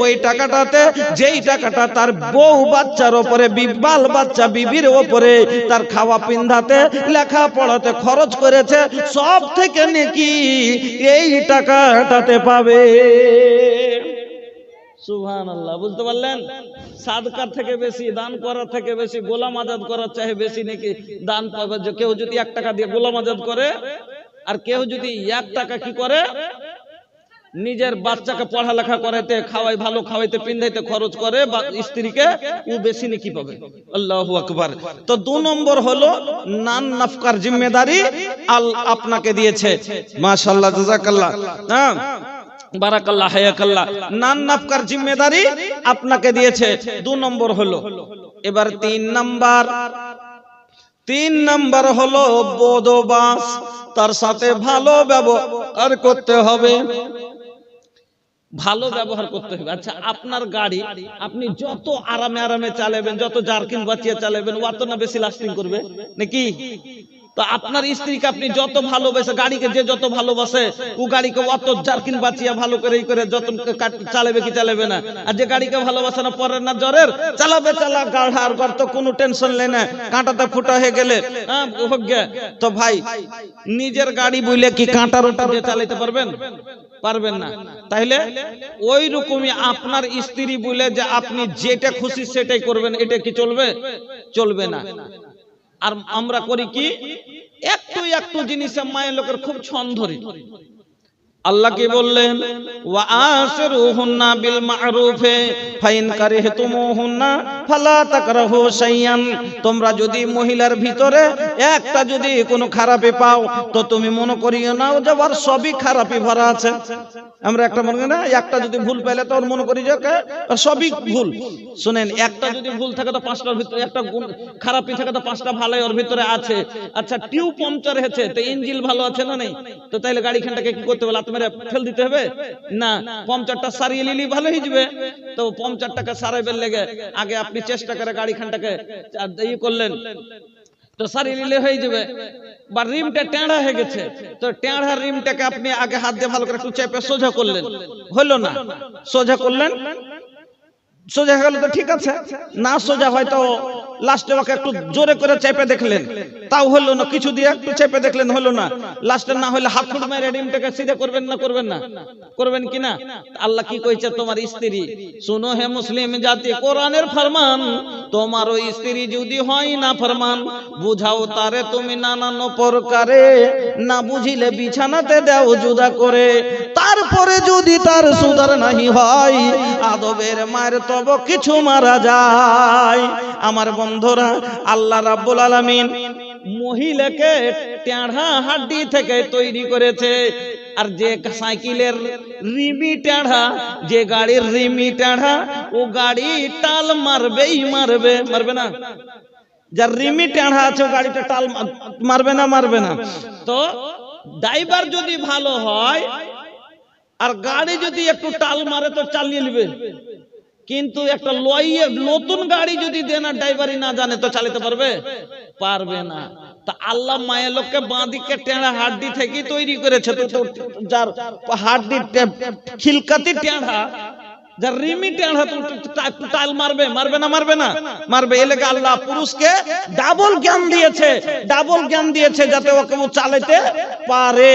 ওই টাকাটাতে, যেই টাকাটা তার বউ বাচ্চার উপরে, বাল বাচ্চা বিবির উপরে, তার খাওয়া পিন্ধাতে, লেখা পড়াতে খরচ করেছে, করেছে সব থেকে নেকি এই টাকাটাতে পাবে। সুবহানাল্লাহ, বুঝতে পারলেন? সাদকার থেকে বেশি, দান করার থেকে বেশি, গোলাম আজাদ করার চাই বেশি নাকি দান পাবে। যে কেউ যদি 1 টাকা দিয়ে গোলাম আজাদ করে, আর কেউ যদি 1 টাকা কি করে নিজের বাচ্চাকে পড়ালেখা করাইতে, খাওয়াই, ভালো খাওয়াইতে, পিন্ধাইতে খরচ করে বা স্ত্রীকে, ও বেশি নাকি পাবে। আল্লাহু আকবার। তো 2 নম্বর হলো নান নাফকার জিম্মেদারি আপনাকে দিয়েছে। মাশাআল্লাহ, জাযাকাল্লাহ, হ্যাঁ, বারাকাল্লাহ, হায়াকাল্লাহ। নান নাফকার জিম্মেদারি আপনাকে দিয়েছে, 2 নম্বর হলো। এবার 3 নম্বর হলো বদবাস, তার সাথে ভালো ব্যবহার করতে হবে। ভালো ব্যবহার করতে হবে। আচ্ছা, আপনার গাড়ি আপনি যত আরামে আরামে চালাবেন, যত জার্কিং বাঁচিয়ে চালাবেন, অত না বেশি লাস্টিং করবে নাকি? তো আপনার স্ত্রীকে আপনি যত ভালোবাসে, গাড়িকে যে যত ভালোবাসে, ও গাড়িকে অত জার্কিং বাঁচিয়ে ভালো করে যত্ন চালাবে কি চালাবে না? আর যে গাড়িকে ভালোবাসে না, পরের না জ্বরের, চালাবে চালা গাড়ার ঘর, তো কোনো টেনশন নেই না, কাঁটাতে ফুটা হয়ে গেলে তো ভাই নিজের গাড়ি বইলে কি কাঁটার ওটা দিয়ে চালাইতে পারবেন? পারবেন না। তাহলে ওই রকমই আপনার স্ত্রী বলে যে আপনি যেটা খুশি সেটাই করবেন, এটা কি চলবে? চলবে না। আর আমরা করি কি, একটু একটু জিনিসে মায়ের লোকের খুব ছন ধরি। আল্লাহ কি বললেন? ওয়া আশিরুহুন্না বিল মা'রুফে ফাইন কারিহতুমুহুন্না ফালা তাকরাহু শাইয়ান। তোমরা যদি মহিলার ভিতরে একটা যদি কোনো খারাপি পাও, তো তুমি মনে করিও না যে ওর সবই খারাপি ভরা আছে। আমরা একটা মনে করি না, একটা যদি ভুল পেলে তো মনে করি যে সবই ভুল। শুনেন, একটা যদি ভুল থাকে তো 5টার ভিতরে একটা গুণ খারাপি থাকে, তো 5টা ভালোই ওর ভিতরে আছে। আচ্ছা, টিউব পাংচার হয়েছে, তো ইঞ্জিন ভালো আছে না নেই? তো তাইলে গাড়িখানটাকে কি করতে হবে? মেরে ফেল দিতে হবে না, পাংচারটা সারিয়ে নিলি ভালো হয়ে যাবে। তো পাংচারটাকে সারাইবার লেগে আগে আপনি চেষ্টা করে গাড়িখানটাকে ই করলেন, তো সারিয়ে নিলে হয়ে যাবে। বা রিমটা টেঁড়া হয়ে গেছে, তো টেঁড়া রিমটাকে আপনি আগে হাত দিয়ে ভালো করে একটু চেপে সোজা করলেন, হলো না? সোজা করলেন, সোজা গেল তো ঠিক আছে, না সোজা হয়তো লাস্টে ওকে একটু জোরে করে চেপে দেখলেন, তাও হলো না। কিছু দিয়ে একটু চেপে দেখলেন, হলো না। লাস্টে না হলে হাত ফুট মেরে রিমটাকে সিধা করবেন না? করবেন না? করবেন কি না? আল্লাহ কি কইছে তোমার স্ত্রী? শুনো হে মুসলিম জাতি, কোরআনের ফরমান, তোমার ওই স্ত্রী যদি হয় না ফরমান, বুঝাও তারে তুমি নানান প্রকারে, না বুঝিলে বিছানাতে দাও জুদা করে। তারপরে যদি তার সুধার নাহি হয়, আদবের মায়ের তব কিছু মারা যায়। আমার বন্ধুরা, আল্লাহ রাব্বুল আলামিন মহিলাকে টেঁড়া হাড্ডি থেকে তৈরি করেছে। আর যে সাইকেলের রিমি টেঁড়া, যে গাড়ির রিমি টেঁড়া, ও গাড়ি টাল মারবেই মারবে, মারবে না? যার রিমি টেঁড়া আছে ও গাড়িটা টাল মারবে না? মারবে না। তো ড্রাইভার যদি ভালো হয় আর গাড়ি যদি একটু টাল মারে তো চালিয়ে নেবে, কিন্তু একটা নতুন গাড়ি যদি দেনা ড্রাইভারই না জানে তো চালাতে পারবে? পারবে না। তা আল্লাহ মায়ের লোককে বাঁদিকে টেঁড়া হাড্ডি থেকে তৈরি করেছে। তো যার হাড্ডি খিলকাতি টেঁড়া, যার রিমি টেঁড়া, একটু টাল মারবে, মারবে না? মারবে না? মারবে। এ লেগে আল্লাহ পুরুষকে ডাবল জ্ঞান দিয়েছে, ডাবল জ্ঞান দিয়েছে যাতে ওকে চালাতে পারে।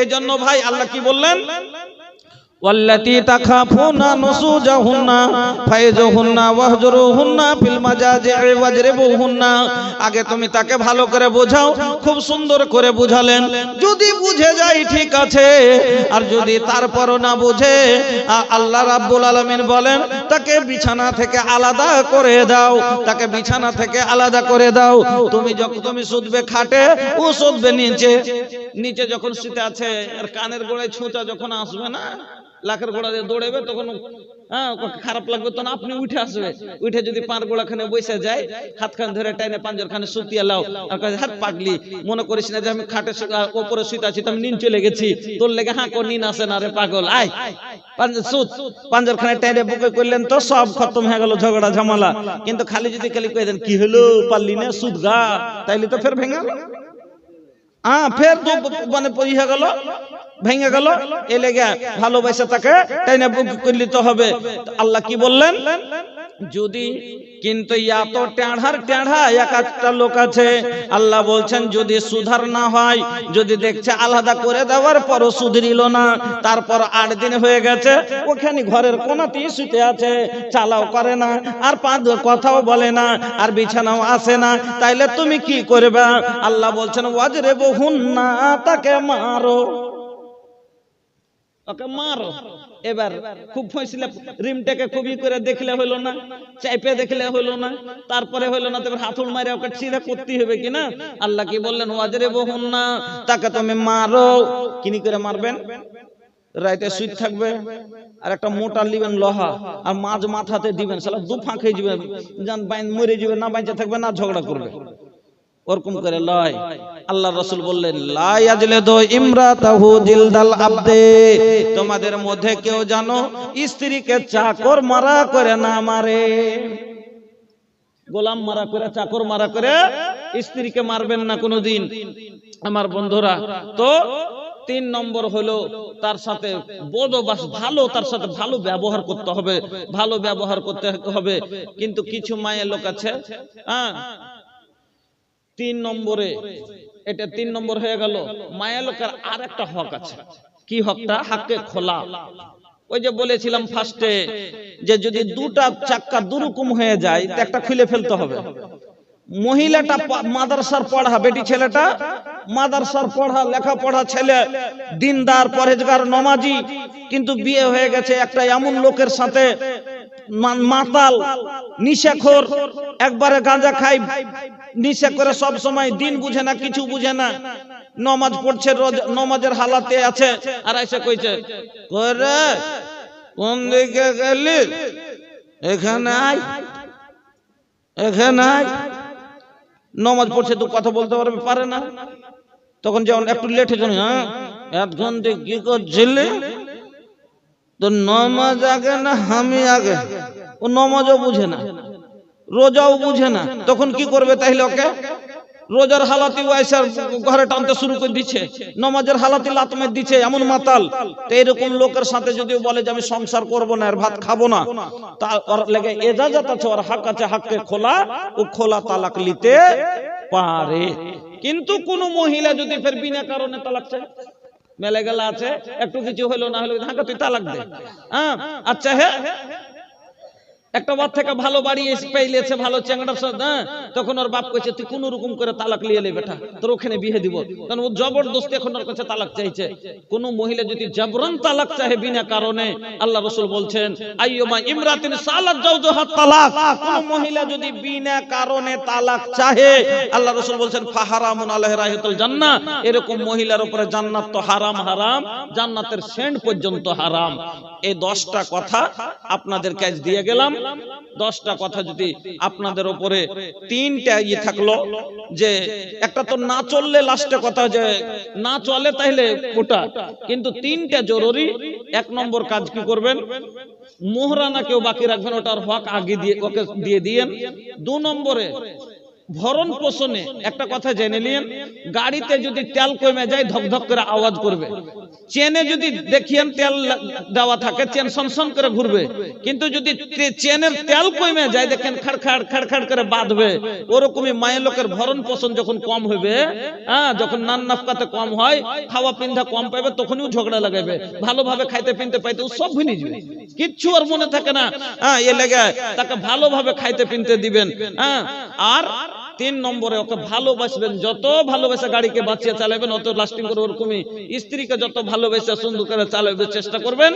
এই জন্য ভাই আল্লাহ কি বললেন? ওয়াল্লাতী তাখাফুনা নুসুজাহুন্না ফাইজুহুন্না ওয়াহজুরুহুন্না ফিল মাজাজি'i ওয়াজরিবুহুন্না। আগে তুমি তাকে ভালো করে বোঝাও, খুব সুন্দর করে বুঝালেন। যদি বুঝে যায় ঠিক আছে, আর যদি তারপরও না বুঝে, আল্লাহ রাব্বুল আলামিন বলেন তাকে বিছানা থেকে আলাদা করে দাও, তাকে বিছানা থেকে আলাদা করে দাও। তুমি শুধবে খাটে, ও শুধবে নিচে। নিচে যখন শুতে আছে, আর কানের গোড়ায় ছুঁচা যখন আসবে না, লাখের গোড়া দিয়ে দৌড়াবে, তখন খারাপ লাগবে, তখন আপনি উঠে আসবে। উঠে যদি পাঁর গোড়া খানে বসে যায়, হাত খান ধরে টাইনে পাঁজর খানে সুতিয়া লাও, আর কাছে হাত পাগলি, মনে করিস না যে আমি খাটে ওপরে শুতে আছি, তো আমি নিন চলে গেছি, তোর লেগে কো নিন আসে না রে পাগল, আয় পাঁজর খানে টাইনে বুকে করলেন, তো সব খতম হয়ে গেল ঝগড়া ঝামেলা। কিন্তু খালি যদি খালি কয়ে দেন কি হলো পারলি না সুদ গা, তাইলে তো ফের ভেঙে গেল, ফের তো মানে পরিহা গেল, ভেঙে গেল। এ লেগে ভালোবাসা তাকে টাইনা বুক করে নিতে হবে। আল্লাহ কি বললেন? যদি কিন্তু এত টেঁড়া এক একটা লোক আছে, আল্লাহ বলছেন যদি সুধার না হয়, যদি দেখছে আলাদা করে দেওয়ার পরও সুধরিল না, তারপর 8 দিন হয়ে গেছে ওখানে ঘরের কোনাতেই শুতে আছে, চালাও করে না, আর কথাও বলে না, আর বিছানাও আসে না, তাইলে তুমি কি করবে? আল্লাহ বলছেন ওয়াজরিবুহুন্না, তাকে মারো, ওকে মারো। এবার খুব ফয়সলা রিমটাকে খুবই করে দেখলে হলো না, চাইপে দেখলে হলো না, তারপরে হলো না, তবে হাতুড় মারে ওকে সিধা করতে হবে কিনা? আল্লাহ কি বললেন? ওয়াজরিবুহুন্না, তাকে তুমি মারো। কিনি করে মারবেন? রাইতে সুইট থাকবে আর একটা মোটা লিবেন লোহা, আর মাঝ মাথাতে দিবেন, সালা দু ফাঁক হয়ে যাবে, জান বাইন মরে যাবে, না বাইচে থাকবে, না ঝগড়া করবে, ওরকম করে লয়। আল্লাহ রাসূল বললেন লা ইয়াজলিদু ইমরাতাহু জিলদাল আবদে, তোমাদের মধ্যে কেউ জানো স্ত্রীকে চাকর মারা করে না মারে। গোলাম মারা করে, চাকর মারা করে স্ত্রীকে মারবেন না কোনোদিন আমার বন্ধুরা। তো 3 নম্বর হলো তার সাথে বদবাস ভালো, তার সাথে ভালো ব্যবহার করতে হবে, ভালো ব্যবহার করতে হবে। কিন্তু কিছু মায়ের লোক আছে, হ্যাঁ 3 নম্বরে, এটা 3 নম্বর হয়ে গেল। মায়ের লোকের আর একটা হক আছে। কি হকটা? হাক্কে খোলা। ওই যে বলেছিলাম ফার্স্টে যে যদি দুটা চাক্কা দুরকম হয়ে যায় তো একটা খুলে ফেলতে হবে। মহিলাটা মাদ্রাসার পড়া, বেটি ছেলেটা মাদ্রাসার পড়া, লেখাপড়া ছেলে, দিনদার, পরেজগার, নমাজি, কিন্তু বিয়ে হয়ে গেছে একটা এমন লোকের সাথে, মাতাল, নিশাখোর, একবারে গাঁজা খাই, নিশা করে সব সময়, দিন বুঝে না, কিছু বুঝে না, নমাজ পড়ছে, রোজ নমাজের হালাতে আছে, আর এসে কইছে করে কোন দিকে গেলি, এখানে আয়, এখানে আয়। নমাজ পড়ছে তো কথা বলতে পারে না, তখন যেমন একটু লেট হয়েছে, হ্যাঁ 1 ঘন্টা কি করছিলি, তো নমাজ আগে না আমি আগে, ও নমাজও বুঝে না, রোজাও বুঝে না, তখন কি করবে? তাইলে ওকে রোজার হালাতি ওয়াইসার ঘরে টানতে শুরু করে দিচ্ছে, নমাজের হালাতি লাত মেরে দিচ্ছে, এমন মাতাল। তো এরকম লোকের সাথে যদি বলে যে আমি সংসার করব না, আর ভাত খাবো না, তা ওর লেগে এজাজত আছে, ওর হক আছে, হাক্কে খোলা, ও খোলা তালাক নিতে পারে। কিন্তু কোন মহিলা যদি ফের বিনা কারণে তালাক চায়, মেলে গেলা আছে, একটু কিছু হলো না হলো, হ্যাঁ তুই তালাক দে, হ্যাঁ আচ্ছা, হ্যাঁ একটা বাদ থেকে ভালো বাড়ি এসে পেয়েছে, ভালো চ্যাংড়ার সাথে, হ্যাঁ তখন ওর বাপ কইছে তুই কোন রকম করে তালাক লিয়ে লে বেটা, তোর ওখানে বিয়ে দিব, কারণ ও জবরদস্তি এখন ওর কাছে তালাক চাইছে। কোন মহিলা যদি জবরন তালাক চাহে বিনা কারণে, আল্লাহ রাসূল বলছেন আইয়ুমা ইমরাতিন সালাত জাওজুহা তালাক, কোন মহিলা যদি বিনা কারণে তালাক চাহে, আল্লাহ রাসূল বলছেন ফাহারামুন আলাইহি রাহিয়াতুল জান্নাহ, এরকম মহিলার উপরে জান্নাত তো হারাম, হারাম, জান্নাতের সেন্ট পর্যন্ত হারাম। এই 10টা কথা আপনাদের কাছে দিয়ে গেলাম। 10টা কথা যদি আপনাদের উপরে 3টা থাকলো, যে একটা তো না চললে, লাস্টে কথা যে না চলে তাইলে ওটা, কিন্তু 3টা জরুরি। 1 নম্বর কাজ কি করবেন? মোহরানা কেউ বাকি রাখবেন, ওটার হক আগে দিয়ে ওকে দিয়ে দিয়েন। 2 নম্বরে ভরণ পোষণে একটা কথা জেনে নিন, গাড়িতে যদি তেল কমে যায় ধকধক করে আওয়াজ করবে, চেনে যদি দেখিয়েন তেল দেওয়া থাকে চেন সনসন করে ঘুরবে, কিন্তু যদি চেনের তেল কমে যায় দেখেন খাড়খাড় খাড়খাড় করে বাঁধবে। ওরকমই মায়ের লোকের ভরণ পোষণ যখন কম হবে, হ্যাঁ যখন নান নাফকাতে কম হয়, খাওয়া পিন্ধা কম পাবে, তখনই ঝগড়া লাগাবে। ভালোভাবে খাইতে পিনতে পাইতে সব ভুলে যাবে, কিচ্ছু আর মনে থাকে না। হ্যাঁ এ লেগে তাকে ভালোভাবে খাইতে পিনতে দিবেন। হ্যাঁ আর 3 নম্বরে ওকে ভালোবাসবেন, যত ভালোবাসা গাড়িকে বাঁচিয়ে চালাবেন অত লাস্টিং করে। ওরকমই স্ত্রীকে যত ভালোবাসা সুন্দর করে চালাবার চেষ্টা করবেন,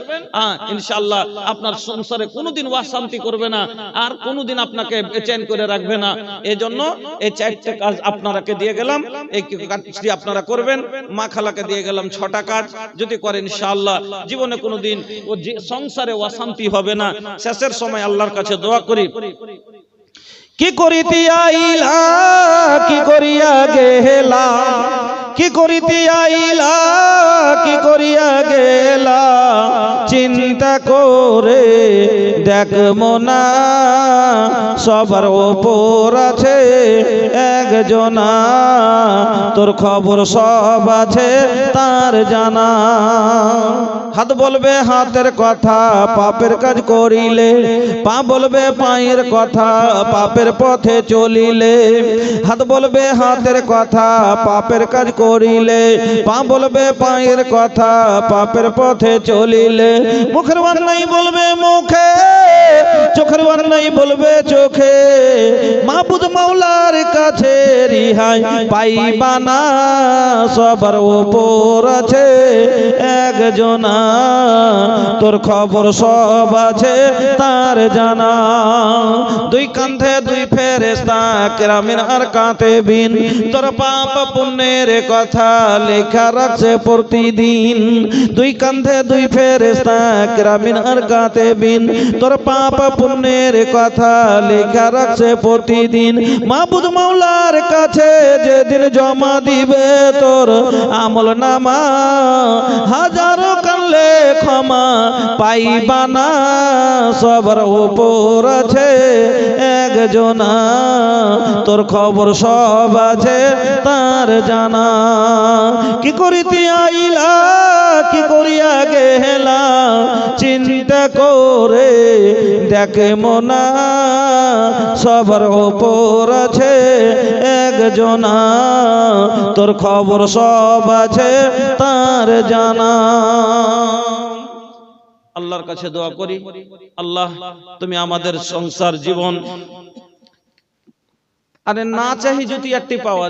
ইনশাআল্লাহ আপনার সংসারে কোনোদিন অশান্তি করবে না, আর কোনোদিন আপনাকে বেচেন করে রাখবে না। এজন্য এই 4টা কাজ আপনারাকে দিয়ে গেলাম, এই কাজটি আপনারা করবেন। মা খালাকে দিয়ে গেলাম 6টা কাজ, যদি করেন ইনশাআল্লাহ জীবনে কোনোদিন ও সংসারে অশান্তি হবে না। শেষের সময় আল্লাহর কাছে দোয়া করি, কি করিতে আইলা কি করিয়া গেলা, কি করিতে আইলা কি করিয়া গেলা চিন্তা করে দেখমো না সবার ওপর আছে একজনা তোর খবর সব আছে তার জানা হাত বলবে হাতের কথা পাপের কাজ করিলে পা বলবে পায়ের কথা পাপের পথে চলিলে হাত বলবে হাতের কথা পাপের কাজ করিলে পা বলবে পায়ের কথা পাপের পথে চলিলে মুখের বান্নাই বলবে মুখে চোখের বান্নাই বলবে চোখে মাবুদ মাওলার কাছে রিহাই পাইবা না সবার ওপর আছে একজনা তোর খবর সব আছে তার জানা দুই কাঁধে দুই ফেরেশতা কিরামিন আর কাতিবিন তোর পাপ পুণ্যের কথা লেখা রাখছে প্রতিদিন দুই কাঁধে দুই ফেরেশতা কিরামিন আর কাতিবিন তোর পাপ পুণ্যের কথা লেখা রাখছে প্রতিদিন মাবুদ মাওলার কাছে যেদিন জমা দিবে তোর আমল নামা হাজারো কানলে ক্ষমা পাইবা না সবার উপর আছে একজনা তোর খবর সব আছে তার জানা কি করিতে আইলা কি করিয়া গেলা চিন্তা করে দেখে মনা সবার উপর আছে একজনা তোর খবর সব আছে তার জানা আল্লাহর কাছে দোয়া করি আল্লাহ তুমি আমাদের সংসার জীবন আরে না চাহি যদি একটি পাওয়া